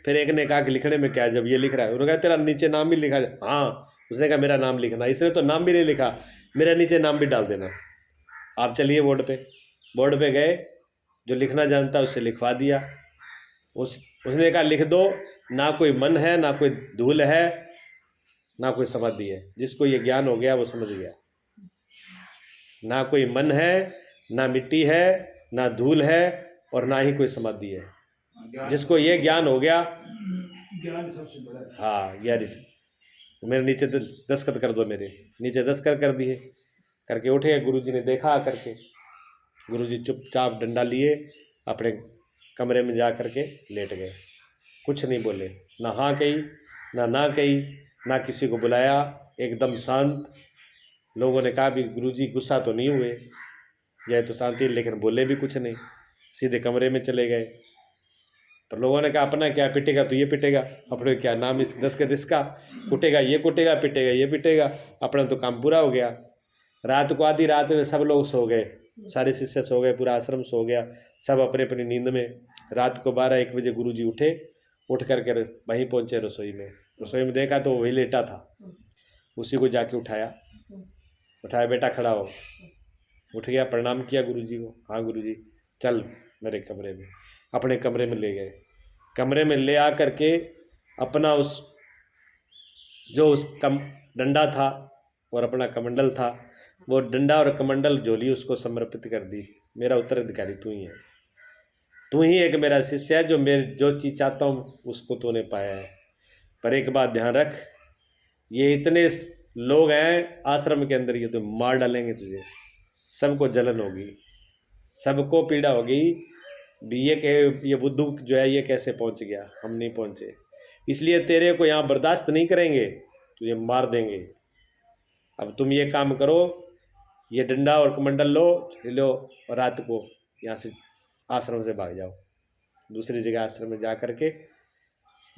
फिर एक ने कहा कि लिखने में क्या है, जब ये लिख रहा है उन्होंने कहा तेरा नीचे नाम भी लिखा है। हाँ, उसने कहा मेरा नाम लिखना, इसने तो नाम भी नहीं लिखा, मेरा नीचे नाम भी डाल देना। आप चलिए बोर्ड पे गए, जो लिखना जानता है उससे लिखवा दिया। उसने कहा लिख दो, ना कोई मन है ना कोई धूल है ना कोई समाधि है, जिसको ये ज्ञान हो गया वो समझ गया। ना कोई मन है ना मिट्टी है ना धूल है और ना ही कोई समाधि है, जिसको ये ज्ञान हो गया, ज्ञान सबसे बड़ा। हाँ ज्ञान, मेरे नीचे दस्तखत कर दो, मेरे नीचे दस्तखत कर दिए, करके उठे। गुरुजी ने देखा करके, गुरुजी चुपचाप डंडा लिए अपने कमरे में जा करके लेट गए, कुछ नहीं बोले, ना हाँ कही ना कही, ना किसी को बुलाया, एकदम शांत। लोगों ने कहा भी गुरुजी गुस्सा तो नहीं हुए, जय तो शांति, लेकिन बोले भी कुछ नहीं, सीधे कमरे में चले गए। पर लोगों ने कहा अपना क्या पिटेगा तो ये पिटेगा, अपने क्या नाम इस दस्तखत इसका, कुटेगा ये कुटेगा, पिटेगा ये पिटेगा, अपना तो काम पूरा हो गया। रात को आधी रात में सब लोग सो गए, सारे शिष्य सो गए, पूरा आश्रम सो गया, सब अपने अपनी नींद में। रात को 12-1 बजे गुरुजी उठे, उठ करके वहीं पहुंचे रसोई में देखा तो वही लेटा था, उसी को जाके उठाया, बेटा खड़ा हो। उठ गया, प्रणाम किया गुरुजी को, हाँ गुरुजी चल मेरे कमरे में। अपने कमरे में ले गए, कमरे में ले आ करके अपना उस डंडा था और अपना कमंडल था, वो डंडा और कमंडल झोली उसको समर्पित कर दी। मेरा उत्तराधिकारी तू ही है, तू ही एक मेरा शिष्य है, जो चीज़ चाहता हूँ उसको तूने पाया है। पर एक बात ध्यान रख, ये इतने लोग हैं आश्रम के अंदर, ये तो मार डालेंगे तुझे, सबको जलन होगी, सबको पीड़ा होगी भी, ये बुद्धू जो है ये कैसे पहुंच गया, हम नहीं पहुंचे, इसलिए तेरे को यहाँ बर्दाश्त नहीं करेंगे, तुझे मार देंगे। अब तुम ये काम करो, ये डंडा और कमंडल लो और रात को यहाँ से आश्रम से भाग जाओ, दूसरी जगह आश्रम में जा करके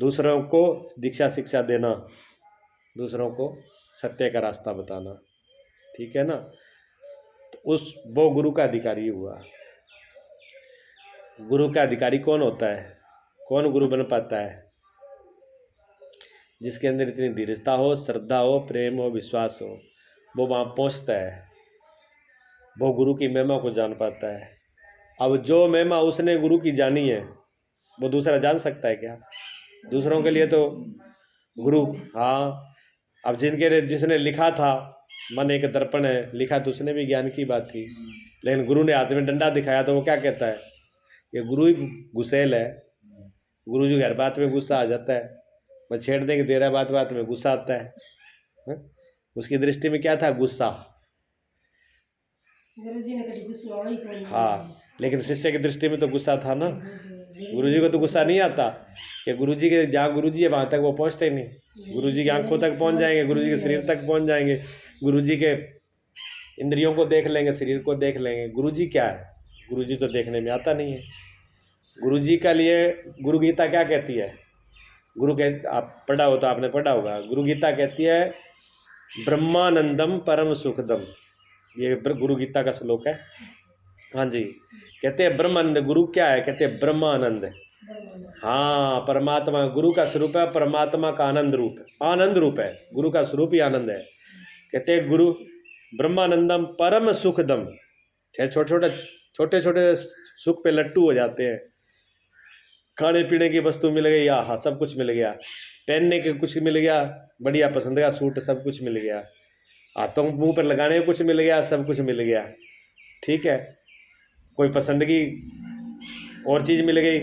दूसरों को दीक्षा शिक्षा देना, दूसरों को सत्य का रास्ता बताना, ठीक है ना। वो गुरु का अधिकारी हुआ। गुरु का अधिकारी कौन होता है, कौन गुरु बन पाता है? जिसके अंदर इतनी धीरजता हो, श्रद्धा हो, प्रेम हो, विश्वास हो, वो वहाँ पहुँचता है, वो गुरु की महिमा को जान पाता है। अब जो महिमा उसने गुरु की जानी है वो दूसरा जान सकता है क्या? दूसरों के लिए तो गुरु, हाँ, अब जिसने लिखा था, मन एक दर्पण है, लिखा तो उसने भी ज्ञान की बात थी, लेकिन गुरु ने हाथ में डंडा दिखाया तो वो क्या कहता है? ये गुरु ही गुस्सेल है। गुरु जी हर बात में गुस्सा आ जाता है, मैं छेड़ देंगे तेरा बात बात में गुस्सा आता है, है? उसकी दृष्टि में क्या था? गुस्सा। गुरुजी ने कभी गुस्सा ही कोई, हाँ, लेकिन शिष्य की दृष्टि में तो गुस्सा था ना। गुरुजी को तो गुस्सा नहीं आता कि गुरुजी के जहाँ गुरुजी है वहाँ तक वो पहुँचते ही नहीं। गुरुजी की आंखों तक पहुँच जाएंगे, गुरुजी के शरीर तक पहुँच जाएंगे, गुरुजी के इंद्रियों को देख लेंगे, शरीर को देख लेंगे। गुरुजी क्या है? गुरुजी तो देखने में आता नहीं है। गुरुजी का लिए गुरु गीता क्या कहती है? गुरु कह, आप पढ़ा हो तो आपने पढ़ा होगा, गुरु गीता कहती है ब्रह्मानंदम परम सुखदम। ये गुरु गीता का श्लोक है। हाँ जी, कहते हैं ब्रह्मानंद। गुरु क्या है? कहते हैं ब्रह्मानंद। हाँ, परमात्मा गुरु का स्वरूप है, परमात्मा का आनंद रूप, आनंद रूप है। गुरु का स्वरूप ही आनंद है। कहते हैं गुरु ब्रह्मानंदम परम सुखदम। छोटे छोटे सुख पे लट्टू हो जाते हैं। खाने पीने की वस्तु मिल गई, हाँ सब कुछ मिल गया, पहनने के कुछ मिल गया, बढ़िया पसंद का सूट, सब कुछ मिल गया, हाथों मुंह पर लगाने को कुछ मिल गया, सब कुछ मिल गया, ठीक है। कोई पसंद की और चीज़ मिल गई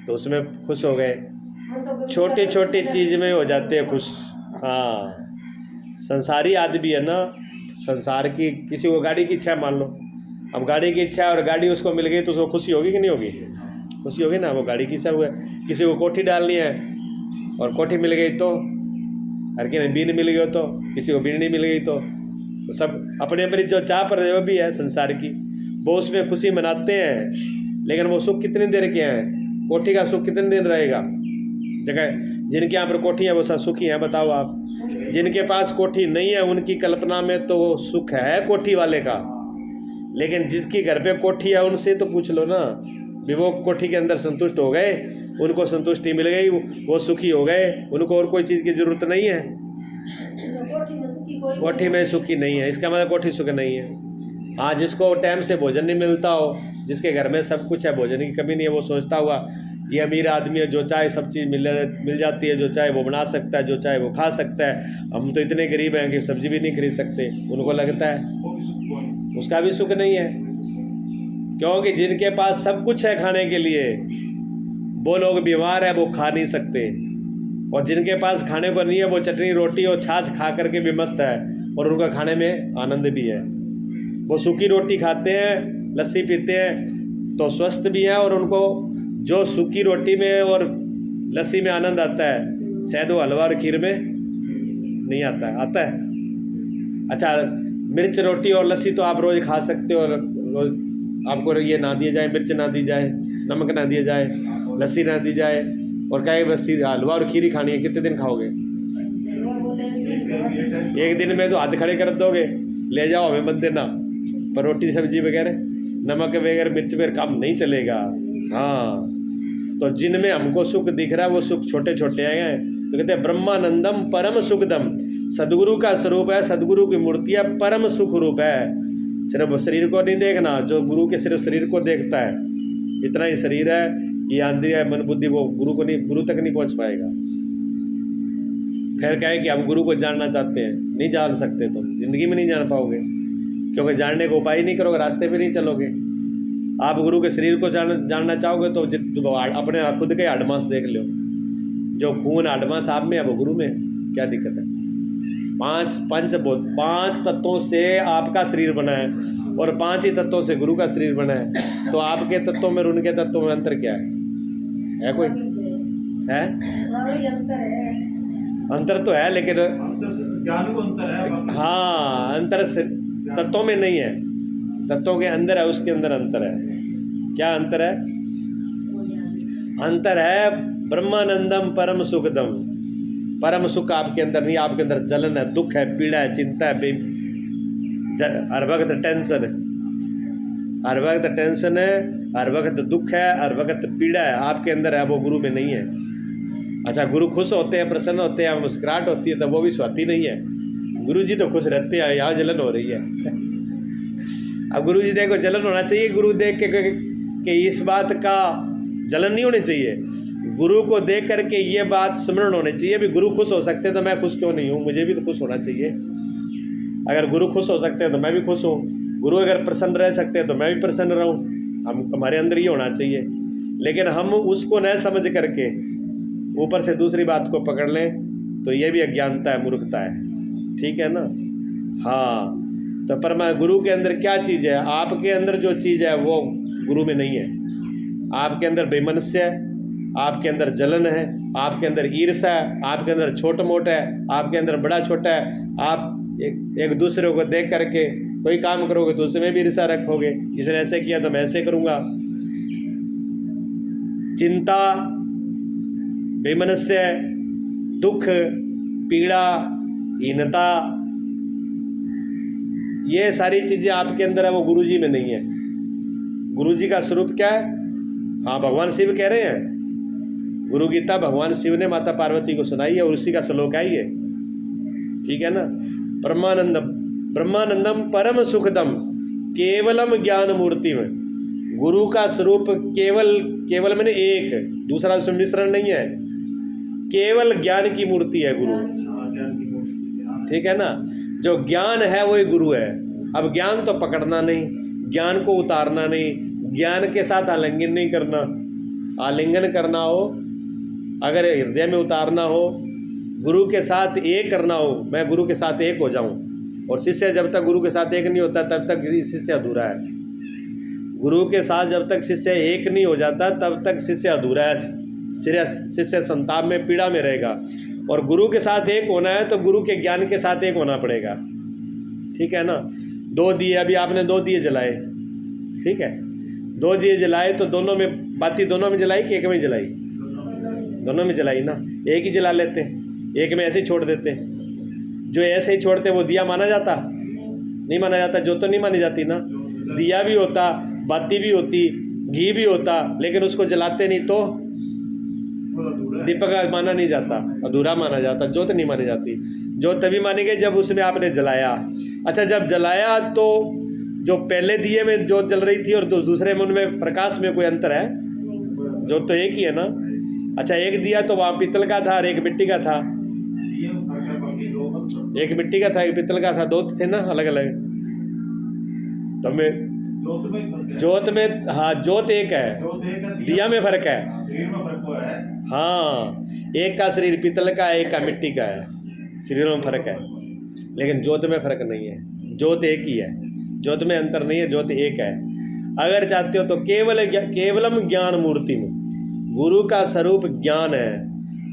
तो उसमें खुश हो गए। छोटी छोटी चीज़ में हो जाते हैं खुश। हाँ, संसारी आदमी है ना, संसार की, किसी को गाड़ी की इच्छा मान लो, अब गाड़ी की इच्छा और गाड़ी उसको मिल गई तो उसको खुशी होगी कि नहीं होगी? खुशी होगी ना, वो गाड़ी की सब। किसी को कोठी डालनी है और कोठी मिल गई तो, हर किसी बीन मिल गई तो, किसी को बीन नहीं मिल गई तो सब अपने अपनी जो चाह पर जो भी है संसार की, वो उसमें खुशी मनाते हैं। लेकिन वो सुख कितनी देर के हैं? कोठी का सुख कितने दिन रहेगा? जगह जिनके यहाँ पर कोठी है वो सब सुखी हैं, बताओ आप। जिनके पास कोठी नहीं है उनकी कल्पना में तो वो सुख है कोठी वाले का, लेकिन जिसकी घर पे कोठी है उनसे तो पूछ लो ना, भी वो कोठी के अंदर संतुष्ट हो गए, उनको संतुष्टि मिल गई, वो सुखी हो गए, उनको और कोई चीज़ की जरूरत नहीं है। कोठी में सुखी नहीं है, इसका मतलब कोठी सुख नहीं है। हाँ, जिसको टाइम से भोजन नहीं मिलता हो, जिसके घर में सब कुछ है, भोजन की कमी नहीं है, वो सोचता हुआ ये अमीर आदमी है, जो चाहे सब चीज़ मिल जाती है, जो चाहे वो बना सकता है, जो चाहे वो खा सकता है। हम तो इतने गरीब हैं कि सब्जी भी नहीं खरीद सकते, उनको लगता है उसका भी सुख नहीं है। क्योंकि जिनके पास सब कुछ है खाने के लिए, वो लोग बीमार है, वो खा नहीं सकते, और जिनके पास खाने को नहीं है वो चटनी रोटी और छाछ खा करके भी मस्त है और उनका खाने में आनंद भी है। वो सूखी रोटी खाते हैं, लस्सी पीते हैं तो स्वस्थ भी है, और उनको जो सूखी रोटी में और लस्सी में आनंद आता है, शायद वो हलवा और खीर में नहीं आता है। आता है? अच्छा, मिर्च रोटी और लस्सी तो आप रोज़ खा सकते हो, रोज आपको ये ना दिया जाए, मिर्च ना दी जाए, नमक ना दिया जाए, लस्सी ना दी जाए, और कहे बस हलवा और खीर ही खानी है, कितने दिन खाओगे? एक दिन में तो हाथ खड़े कर दोगे, ले जाओ हमें मत देना, पर रोटी सब्जी वगैरह नमक वगैरह मिर्च वगैरह काम नहीं चलेगा। हाँ, तो जिनमें हमको सुख दिख रहा है वो सुख छोटे छोटे हैं, तो कहते हैं ब्रह्मानंदम परम सुखदम। सदगुरु का स्वरूप है, सदगुरु की मूर्ति है, परम सुख रूप है। सिर्फ शरीर को नहीं देखना, जो गुरु के सिर्फ शरीर को देखता है, इतना ही शरीर है, ये इंद्रिय है, मन बुद्धि, वो गुरु तक नहीं पहुंच पाएगा। फिर कहे कि हम गुरु को जानना चाहते हैं, नहीं जान सकते, तो जिंदगी में नहीं जान पाओगे, क्योंकि जानने का उपाय नहीं करोगे, रास्ते पे नहीं चलोगे। आप गुरु के शरीर को जानना चाहोगे तो अपने खुद के हड्ड मांस देख लो, जो खून हड्ड मांस आप में है वो गुरु में है, क्या दिक्कत है? पांच तत्वों से आपका शरीर बना है और 5 ही तत्वों से गुरु का शरीर बना है, तो आपके तत्वों में और उनके तत्वों में अंतर क्या है कोई है? अंतर तो है, लेकिन हाँ, अंतर तत्वों में नहीं है, तत्वों के अंदर है, उसके अंदर अंतर है। क्या अंतर है? अंतर है ब्रह्मानंदम परम सुखदम। परम सुख आपके अंदर नहीं, आपके अंदर जलन है, दुख है, पीड़ा है, चिंता है, हर वक्त टेंशन, हर वक्त टेंशन है, हर वक्त दुख है, हर वक्त पीड़ा है, आपके अंदर है, वो गुरु में नहीं है। अच्छा, गुरु खुश होते हैं, प्रसन्न होते हैं, मुस्कुराहट होती है, तब वो भी स्वाति नहीं है। गुरु जी तो खुश रहते हैं, यहाँ जलन हो रही है। अब गुरु जी देखो, जलन होना चाहिए गुरु देख के कि इस बात का जलन नहीं होनी चाहिए। गुरु को देख करके ये बात स्मरण होनी चाहिए भी गुरु खुश हो सकते हैं तो मैं खुश क्यों नहीं हूँ, मुझे भी तो खुश होना चाहिए। अगर गुरु खुश हो सकते हैं तो मैं भी खुश हूँ, गुरु अगर प्रसन्न रह सकते हैं तो मैं भी प्रसन्न रहूँ। हमारे अंदर ये होना चाहिए, लेकिन हम उसको न समझ करके ऊपर से दूसरी बात को पकड़ लें तो ये भी अज्ञानता है, मूर्खता है। ठीक है ना। हाँ, तो परमा गुरु के अंदर क्या चीज़ है? आपके अंदर जो चीज़ है वो गुरु में नहीं है। आपके अंदर बेमनस्य है, आपके अंदर जलन है, आपके अंदर ईर्ष्या है, आपके अंदर छोटा मोटा है, आपके अंदर बड़ा छोटा है। आप एक दूसरे को देख करके कोई काम करोगे तो उसमें भी ईर्ष्या रखोगे, इसने ऐसे किया तो मैं ऐसे करूँगा। चिंता, बेमनस्य, दुख, पीड़ा, हीनता, ये सारी चीज़ें आपके अंदर है, वो गुरु जी में नहीं है। गुरु जी का स्वरूप क्या है? हाँ, भगवान शिव कह रहे हैं, गुरु गीता भगवान शिव ने माता पार्वती को सुनाई है और उसी का श्लोक है ये। ठीक है ना। ब्रह्मानंदम ब्रह्मानंदम परम सुखदम केवलम ज्ञान मूर्ति में। गुरु का स्वरूप केवल मैंने एक, दूसरा उसमें मिश्रण नहीं है, केवल ज्ञान की मूर्ति है गुरु। ठीक है ना। जो ज्ञान है वही गुरु है। अब ज्ञान तो पकड़ना नहीं, ज्ञान को उतारना नहीं, ज्ञान के साथ आलिंगन नहीं करना। आलिंगन करना हो, अगर हृदय में उतारना हो, गुरु के साथ एक करना हो, मैं गुरु के साथ एक हो जाऊं। और शिष्य जब तक गुरु के साथ एक नहीं होता तब तक शिष्य अधूरा है। गुरु के साथ जब तक शिष्य एक नहीं हो जाता तब तक शिष्य अधूरा है, शिष्य संताप में, पीड़ा में रहेगा। और गुरु के साथ एक होना है तो गुरु के ज्ञान के साथ एक होना पड़ेगा। ठीक है ना। 2 दिए, अभी आपने 2 दिए जलाए, ठीक है, 2 दिए जलाए तो दोनों में बाती दोनों में जलाई कि एक में जलाई? दोनों में जलाई ना। एक ही जला लेते, एक में ऐसे ही छोड़ देते। जो ऐसे ही छोड़ते वो दिया माना जाता? नहीं माना जाता। जो तो नहीं मानी जाती ना। दिया भी होता, बाती भी होती, घी भी होता, लेकिन उसको जलाते नहीं तो दीपक माना नहीं जाता, अधूरा माना जाता, जोत नहीं मानी जाती। जोत तभी मानी गई जब उसमें आपने जलाया। अच्छा, जब जलाया तो जो पहले दिए में जोत जल रही थी और दूसरे में उनमें प्रकाश में कोई अंतर है? जोत तो एक ही है ना। अच्छा, एक दिया तो वहाँ पीतल का था और एक मिट्टी का था। एक मिट्टी का था, एक पीतल का था, 2 थे ना अलग अलग। तो मैं जोत में, हाँ जोत एक है, दिया में फर्क है, शरीर में फर्क है। हाँ, एक का शरीर पीतल का है, एक का मिट्टी का है, शरीर में फर्क है, लेकिन जोत में फर्क नहीं है। जोत एक ही है, जोत में अंतर नहीं है, जोत एक है। अगर चाहते हो तो केवलम ज्ञान मूर्ति में, गुरु का स्वरूप ज्ञान है।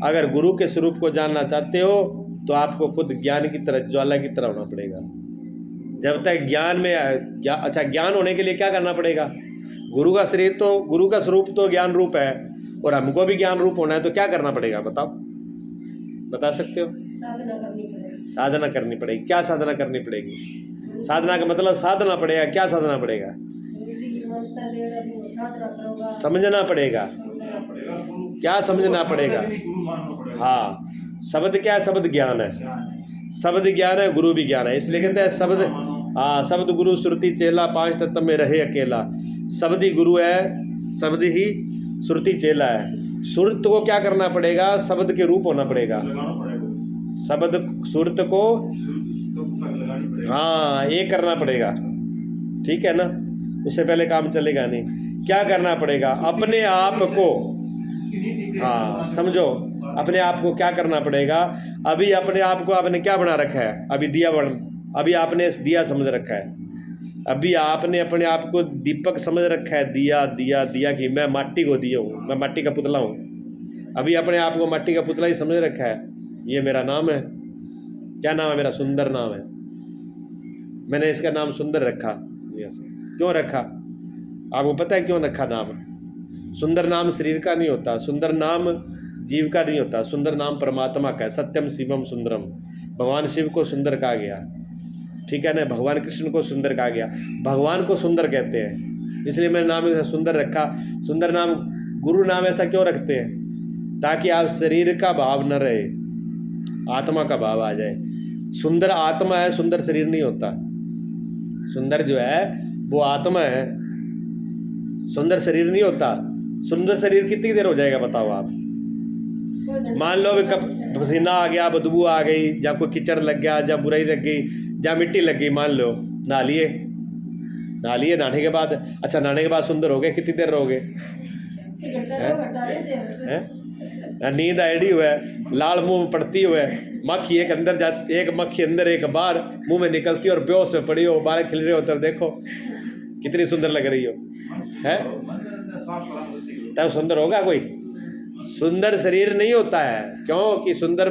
अगर गुरु के स्वरूप को जानना चाहते हो तो आपको खुद ज्ञान की तरह, ज्वाला की तरह होना पड़ेगा। जब तक ज्ञान में अच्छा, ज्ञान होने के लिए क्या करना पड़ेगा? गुरु का शरीर तो, गुरु का स्वरूप तो ज्ञान रूप है और हमको भी ज्ञान रूप होना है, तो क्या करना पड़ेगा बताओ? बता सकते हो? साधना करनी पड़ेगी। साधना करनी पड़ेगी। क्या साधना करनी पड़ेगी? साधना का मतलब साधना पड़ेगा। क्या साधना पड़ेगा? साधना करोगा, समझना पड़ेगा। क्या समझना पड़ेगा? हाँ, शब्द क्या है? शब्द ज्ञान है। शब्द ज्ञान है, गुरु भी ज्ञान है। इसलिए कहते हैं शब्द, हाँ, शब्द गुरु श्रुति चेला 5 तत्व में रहे अकेला। शब्द ही गुरु है, शब्द ही श्रुति चेला है। सुरत को क्या करना पड़ेगा? शब्द के रूप होना पड़ेगा। शब्द सुरत को, हाँ, ये करना पड़ेगा। ठीक है ना। उससे पहले काम चलेगा नहीं। क्या करना पड़ेगा? अपने आप को, हाँ समझो, अपने आप को क्या करना पड़ेगा? अभी अपने आप को आपने क्या बना रखा है? अभी आपने दिया समझ रखा है। अभी आपने अपने आप को दीपक समझ रखा है। दिया दिया दिया कि मैं माटी को दिया हूँ, मैं माटी का पुतला हूँ। अभी अपने आप को माटी का पुतला ही समझ रखा है। ये मेरा नाम है। क्या नाम है मेरा? सुंदर नाम है। मैंने इसका नाम सुंदर रखा। क्यों रखा? आपको पता है क्यों रखा नाम? सुंदर नाम शरीर का नहीं होता, सुंदर नाम जीव का नहीं होता, सुंदर नाम परमात्मा का है। सत्यम शिवम सुंदरम, भगवान शिव को सुंदर कहा गया। ठीक है ना। भगवान कृष्ण को सुंदर कहा गया, भगवान को सुंदर कहते हैं, इसलिए मैंने नाम ऐसा सुंदर रखा। सुंदर नाम, गुरु नाम ऐसा क्यों रखते हैं? ताकि आप शरीर का भाव न रहे, आत्मा का भाव आ जाए। सुंदर आत्मा है, सुंदर शरीर नहीं होता। सुंदर जो है वो आत्मा है, सुंदर शरीर नहीं होता। सुंदर शरीर कितनी देर हो जाएगा बताओ आप? मान लो कब पसीना आ गया, बदबू आ गई, जब कोई कीचड़ लग गया, जब बुराई लग गई, जब मिट्टी लग गई, मान लो नहा लिए, नहाने के बाद, अच्छा नहाने के बाद सुंदर हो गए, कितनी देर रहोगे? नींद आईडी हुआ है, लाल मुंह में पड़ती हुआ है, मक्खी एक अंदर जा, एक मक्खी अंदर एक बाहर मुंह में निकलती और बेहोश में पड़ी हो, बाल खिल रहे हो, तब देखो कितनी सुंदर लग रही हो, है? तब सुंदर होगा कोई? सुंदर शरीर नहीं होता है, क्योंकि सुंदर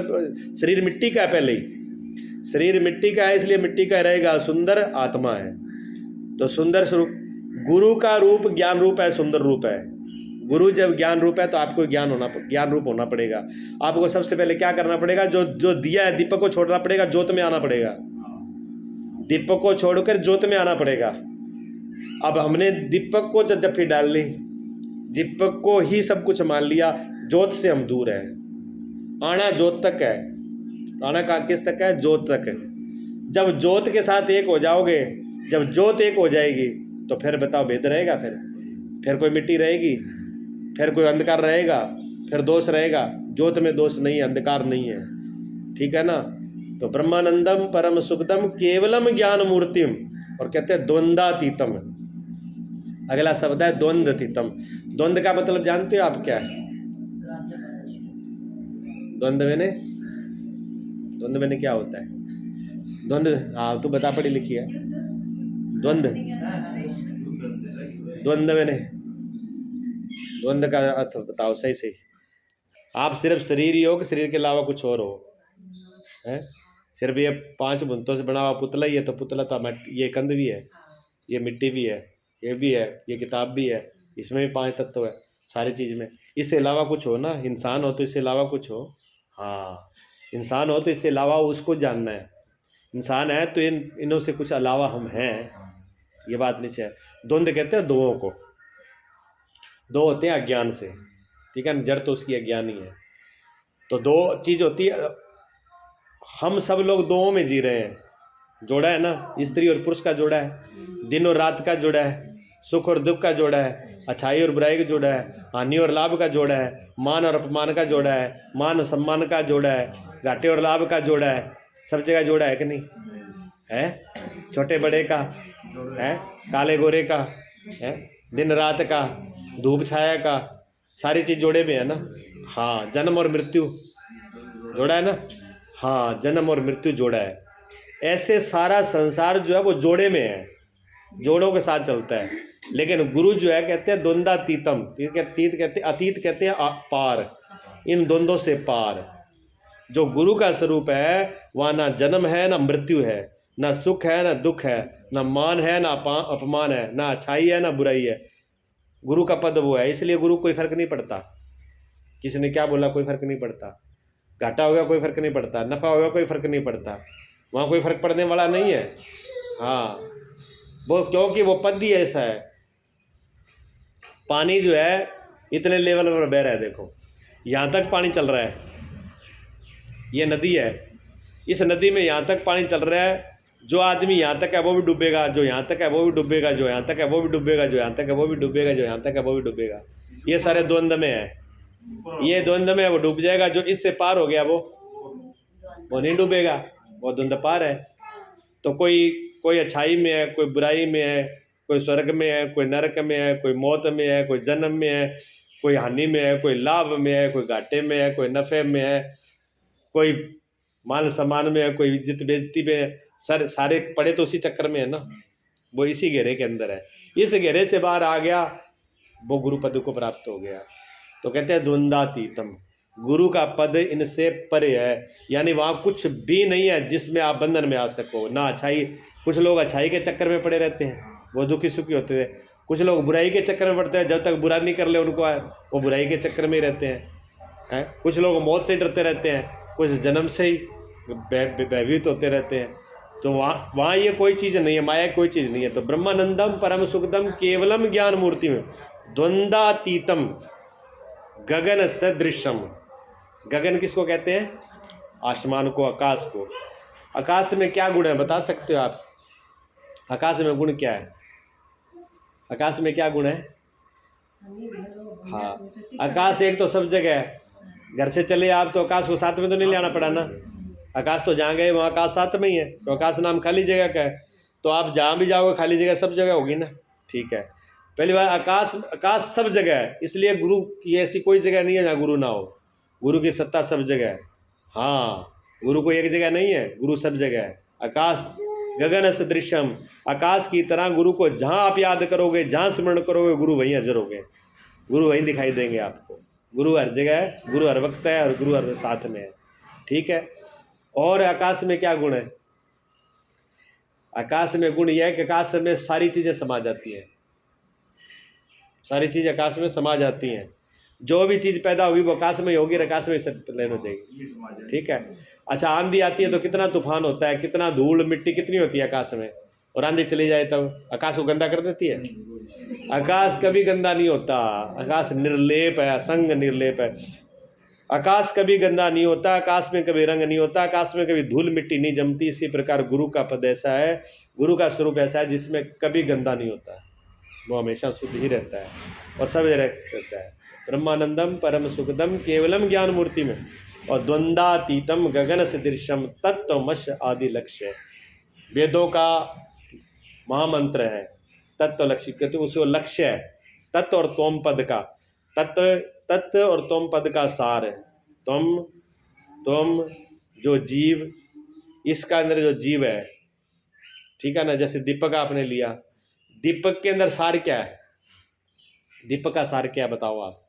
शरीर मिट्टी का है। पहले ही शरीर मिट्टी का है, इसलिए मिट्टी का रहेगा। सुंदर आत्मा है। तो सुंदर स्वरूप, गुरु का रूप ज्ञान रूप है, सुंदर रूप है। गुरु जब ज्ञान रूप है तो आपको ज्ञान रूप होना पड़ेगा। आपको सबसे पहले क्या करना पड़ेगा? जो दिया है दीपक को छोड़ना पड़ेगा, ज्योत में आना पड़ेगा। दीपक को छोड़कर ज्योत में आना पड़ेगा। अब हमने दीपक को जफ्फी डाल ली, दीपक को ही सब कुछ मान लिया, ज्योत से हम दूर हैं। आना ज्योत तक है, आना का किस तक है? ज्योत तक है। जब ज्योत के साथ एक हो जाओगे, जब ज्योत एक हो जाएगी तो फिर बताओ भेद रहेगा? फिर कोई मिट्टी रहेगी? फिर कोई अंधकार रहेगा? फिर दोष रहेगा? ज्योत में दोष नहीं है, अंधकार नहीं है, ठीक है ना। तो ब्रह्मानंदम परम सुखदम केवलम ज्ञान मूर्तिम, और कहते हैं द्वंद्वातीतम। अगला शब्द है द्वंद्वातीतम। द्वंद्व का मतलब जानते हो आप क्या है? द्वंद्व मैंने क्या होता है? द्वंद्व, हाँ तू बता, पढ़ी लिखी है। द्वंद्व का अर्थ बताओ सही सही। आप सिर्फ शरीर ही हो कि शरीर के अलावा कुछ और हो? है सिर्फ ये 5 भूतों से बना हुआ पुतला ही है, तो पुतला तो ये कंध भी है, ये मिट्टी भी है, ये भी है, ये किताब भी है, इसमें भी 5 तत्व है सारी चीज़ में। इससे अलावा कुछ हो ना, इंसान हो तो इससे अलावा कुछ हो। हाँ, इंसान हो तो इससे अलावा उसको जानना है। इंसान है तो इनों से कुछ अलावा हम हैं, ये बात नीचे है। द्वंद्व कहते हैं दोओं को। दो होते हैं अज्ञान से, ठीक है, जड़ तो उसकी अज्ञान ही है। तो 2 चीज़ होती है। हम सब लोग दोओं में जी रहे हैं, जोड़ा है ना, स्त्री और पुरुष का जोड़ा है, दिन और रात का जोड़ा है, सुख और दुख का जोड़ा है, अच्छाई और बुराई का जोड़ा है, हानि और लाभ का जोड़ा है, मान और अपमान का जोड़ा है, मान और सम्मान का जोड़ा है, घाटे और लाभ का जोड़ा है। सब जगह जोड़ा है कि नहीं है? छोटे बड़े का है, काले गोरे का है, दिन रात का, धूप छाया का, सारी चीज़ जोड़े में है ना। हाँ, जन्म और मृत्यु जोड़ा है ना। हाँ, जन्म और मृत्यु जोड़ा है। ऐसे सारा संसार जो है वो जोड़े में है, जोड़ों के साथ चलता है। लेकिन गुरु जो है कहते हैं द्वंद्वातीतम, तीत कहते हैं, अतीत कहते हैं पार, इन द्वंद्वों से पार। जो गुरु का स्वरूप है वहाँ ना जन्म है ना मृत्यु है, ना सुख है ना दुख है, ना मान है ना अपमान है, ना अच्छाई है ना बुराई है। गुरु का पद वो है, इसलिए गुरु कोई फर्क नहीं पड़ता। किसी ने क्या बोला, कोई फर्क नहीं पड़ता। घाटा हो गया कोई फर्क नहीं पड़ता, नफा हो गया कोई फर्क नहीं पड़ता, वहाँ कोई फर्क पड़ने वाला नहीं है। हाँ, वो क्योंकि वो पद ही ऐसा है। पानी जो है इतने लेवल पर बह रहा है, देखो यहाँ तक पानी चल रहा है, ये नदी है, इस नदी में यहाँ तक पानी चल रहा है। जो आदमी यहाँ तक है वो भी डूबेगा, जो यहाँ तक है वो भी डूबेगा, जो यहाँ तक है वो भी डूबेगा, जो यहाँ तक है वो भी डूबेगा, जो यहाँ तक है वो भी डूबेगा। ये सारे द्वंद्व में है, ये द्वंद्व में है, वो डूब जाएगा। जो इससे पार हो गया वो नहीं डूबेगा, वो द्वंद्व पार है। तो कोई अच्छाई में है, कोई बुराई में है, कोई स्वर्ग में है, कोई नरक में है, कोई मौत में है, कोई जन्म में है, कोई हानि में है, कोई लाभ में है, कोई घाटे में है, कोई नफ़े में है, कोई मान सम्मान में है, कोई इज्जत बेइज्जती में है। सारे पड़े तो उसी चक्कर में है ना, वो इसी घेरे के अंदर है। इस घेरे से बाहर आ गया वो गुरु पद को प्राप्त हो गया। तो कहते हैं द्वंद्वातीतम, गुरु का पद इनसे परे है, यानी वहाँ कुछ भी नहीं है जिसमें आप बंधन में आ सको। ना अच्छाई, कुछ लोग अच्छाई के चक्कर में पड़े रहते हैं, वो दुखी सुखी होते हैं। कुछ लोग बुराई के चक्कर में पड़ते हैं, जब तक बुरा नहीं कर ले उनको वो बुराई के चक्कर में ही रहते हैं। कुछ लोग मौत से डरते रहते हैं, कुछ जन्म से ही भयभीत होते रहते हैं। तो वहाँ ये कोई चीज़ नहीं है, माया कोई चीज़ नहीं है। तो ब्रह्मानंदम परम सुखदम केवलम ज्ञान मूर्ति में द्वंद्वातीतम गगन सदृशम। गगन किसको कहते हैं? आसमान को, आकाश को। आकाश में क्या गुण है बता सकते हो आप? आकाश में गुण क्या है? आकाश में क्या गुण है? हाँ, आकाश एक तो सब जगह है। घर से चले आप तो आकाश को साथ में तो नहीं ले आना पड़ा ना। आकाश तो जहाँ गए वहाँ आकाश साथ में ही है। तो आकाश नाम खाली जगह का है, तो आप जहाँ भी जाओगे खाली जगह सब जगह होगी ना। ठीक है, पहली बात आकाश सब जगह है, इसलिए गुरु की ऐसी कोई जगह नहीं है जहाँ गुरु ना हो। गुरु की सत्ता सब जगह है। हाँ, गुरु को एक जगह नहीं है, गुरु सब जगह है। आकाश गगन सदृशम, आकाश की तरह गुरु को जहाँ आप याद करोगे, जहाँ स्मरण करोगे, गुरु वहीं हाजिर होंगे, गुरु वहीं दिखाई देंगे आपको। गुरु हर जगह है, गुरु हर वक्त है और गुरु हर साथ में है। ठीक है। और आकाश में क्या गुण है? आकाश में गुण यह है कि आकाश में सारी चीजें समा जाती हैं। सारी चीज आकाश में समा जाती हैं। जो भी चीज पैदा होगी वो आकाश में ही होगी, आकाश में सब लीन हो जाएगी। ठीक है। अच्छा, आंधी आती है तो कितना तूफान होता है, कितना धूल मिट्टी कितनी होती है आकाश में, और आंधी चली जाए तब आकाश को गंदा कर देती है? आकाश कभी गंदा नहीं होता। आकाश निर्लेप है, असंग निर्लेप है। आकाश कभी गंदा नहीं होता, आकाश में कभी रंग नहीं होता, आकाश में कभी धूल मिट्टी नहीं जमती। इसी प्रकार गुरु का पद ऐसा है, गुरु का स्वरूप ऐसा है जिसमें कभी गंदा नहीं होता, वो हमेशा शुद्ध ही रहता है और सब रहता है। ब्रह्मानंदम परम सुखदम केवलम ज्ञान मूर्ति में और द्वंद्वातीतम गगन सदृशम तत्वमश आदि लक्ष्य। वेदों का महामंत्र है तत्व लक्ष्य, कहते उसको लक्ष्य है। तत्व और तोम पद का, तत्व और तोम पद का सार है। तुम जो जीव, इसका अंदर जो जीव है, ठीक है ना। जैसे दीपक आपने लिया, दीपक के अंदर सार क्या है? दीपक का सार क्या बताओ आप?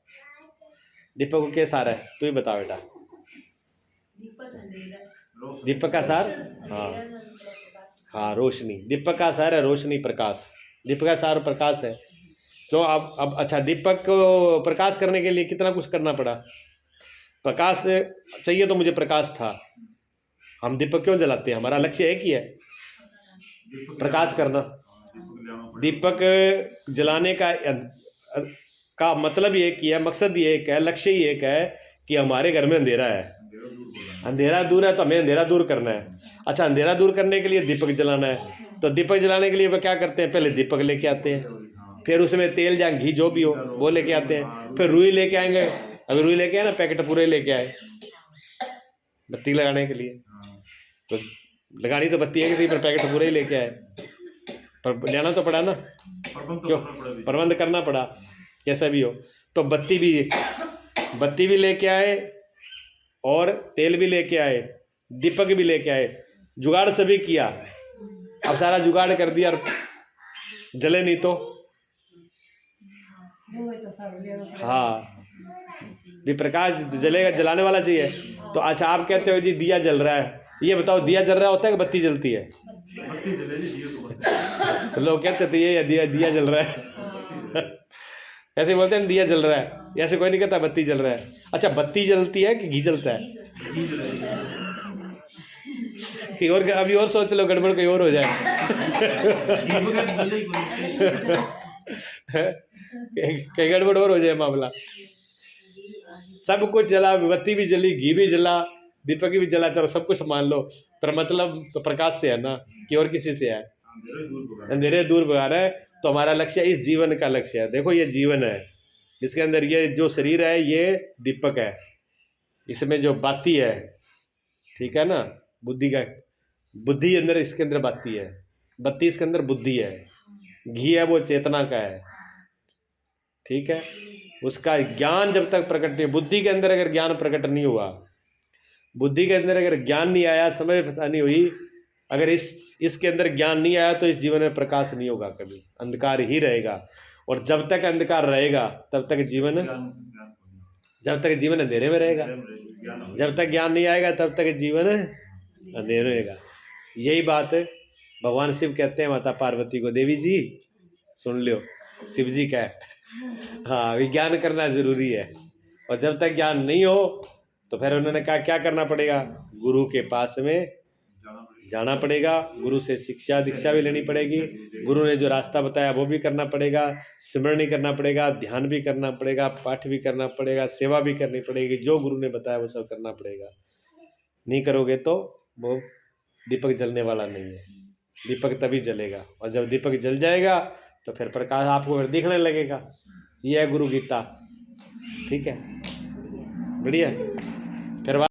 दीपक को क्या सार है? तू ही बताओ बेटा। दीपक का सार, हाँ रोशनी। दीपक का सार है रोशनी, प्रकाश। दीपक का सार प्रकाश है। तो अब अच्छा, दीपक को प्रकाश करने के लिए कितना कुछ करना पड़ा? प्रकाश चाहिए तो मुझे प्रकाश था। हम दीपक क्यों जलाते हैं? हमारा लक्ष्य एक ही है, प्रकाश करना। दीपक जलाने का मतलब ही एक ही है, मकसद ही एक है, लक्ष्य ही एक है कि हमारे घर में अंधेरा है, अंधेरा दूर है तो हमें अंधेरा दूर करना है। अच्छा, अंधेरा दूर करने के लिए दीपक जलाना है, तो दीपक जलाने के लिए वो क्या करते हैं? पहले दीपक लेके आते हैं, फिर उसमें तेल या घी जो भी हो वो लेके आते हैं, फिर रुई लेके आएंगे। अगर रुई लेके आए ना, पैकेट पूरे लेके आए बत्ती लगाने के लिए, तो लगानी तो बत्ती है कि पर पैकेट पूरे ही लेके आए, पर लेना तो पड़ा ना, क्यों? प्रबंध करना पड़ा, कैसा भी हो। तो बत्ती भी लेके आए और तेल भी लेके आए, दीपक भी लेके आए, जुगाड़ सभी किया। अब सारा जुगाड़ कर दिया, जले नहीं तो हाँ भी प्रकाश जलेगा, जलाने वाला चाहिए। तो अच्छा, आप कहते हो जी दिया जल रहा है, ये बताओ दिया जल रहा होता है कि बत्ती जलती है? तो लोग कहते थे ये दिया जल रहा है ऐसे बोलते हैं दिया जल रहा है, ऐसे कोई नहीं कहता बत्ती जल रहा है। अच्छा, बत्ती जलती है कि घी जलता है? कि और अभी और सोच लो, गड़बड़ कोई और हो जाए कहीं गड़बड़ और हो जाए मामला। सब कुछ जला, बत्ती भी जली, घी भी जला, दीपक भी जला, चलो सब कुछ मान लो, पर मतलब तो प्रकाश से है ना, कि और किसी से है? अंधेरे दूर भगा रहा है। तो हमारा लक्ष्य इस जीवन का लक्ष्य है। देखो ये जीवन है, इसके अंदर ये जो शरीर है ये दीपक है, इसमें जो बाती है, ठीक है ना, बुद्धि अंदर, इसके अंदर बाती है, बत्ती इसके अंदर बुद्धि है, घी है वो चेतना का है, ठीक है। उसका ज्ञान जब तक प्रकट नहीं, बुद्धि के अंदर अगर ज्ञान प्रकट नहीं हुआ, बुद्धि के अंदर अगर ज्ञान नहीं आया, समझ पता नहीं हुई, अगर इसके अंदर ज्ञान नहीं आया तो इस जीवन में प्रकाश नहीं होगा, कभी अंधकार ही रहेगा। और जब तक अंधकार रहेगा तब तक जीवन अंधेरे में रहेगा। जब तक ज्ञान नहीं आएगा तब तक जीवन अंधेरे रहेगा। यही बात भगवान शिव कहते हैं माता पार्वती को, देवी जी सुन लो, शिव जी का है, हाँ विज्ञान करना जरूरी है। और जब तक ज्ञान नहीं हो तो फिर उन्होंने कहा क्या करना पड़ेगा? गुरु के पास में जाना पड़ेगा, गुरु से शिक्षा दीक्षा भी लेनी पड़ेगी, गुरु ने जो रास्ता बताया वो भी करना पड़ेगा, सिमरन करना पड़ेगा, ध्यान भी करना पड़ेगा, पाठ भी करना पड़ेगा, सेवा भी करनी पड़ेगी, जो गुरु ने बताया वो सब करना पड़ेगा। नहीं करोगे तो वो दीपक जलने वाला नहीं है। दीपक तभी जलेगा, और जब दीपक जल जाएगा तो फिर प्रकाश आपको फिर दिखने लगेगा। ये है गुरु गीता। ठीक है, बढ़िया। फिर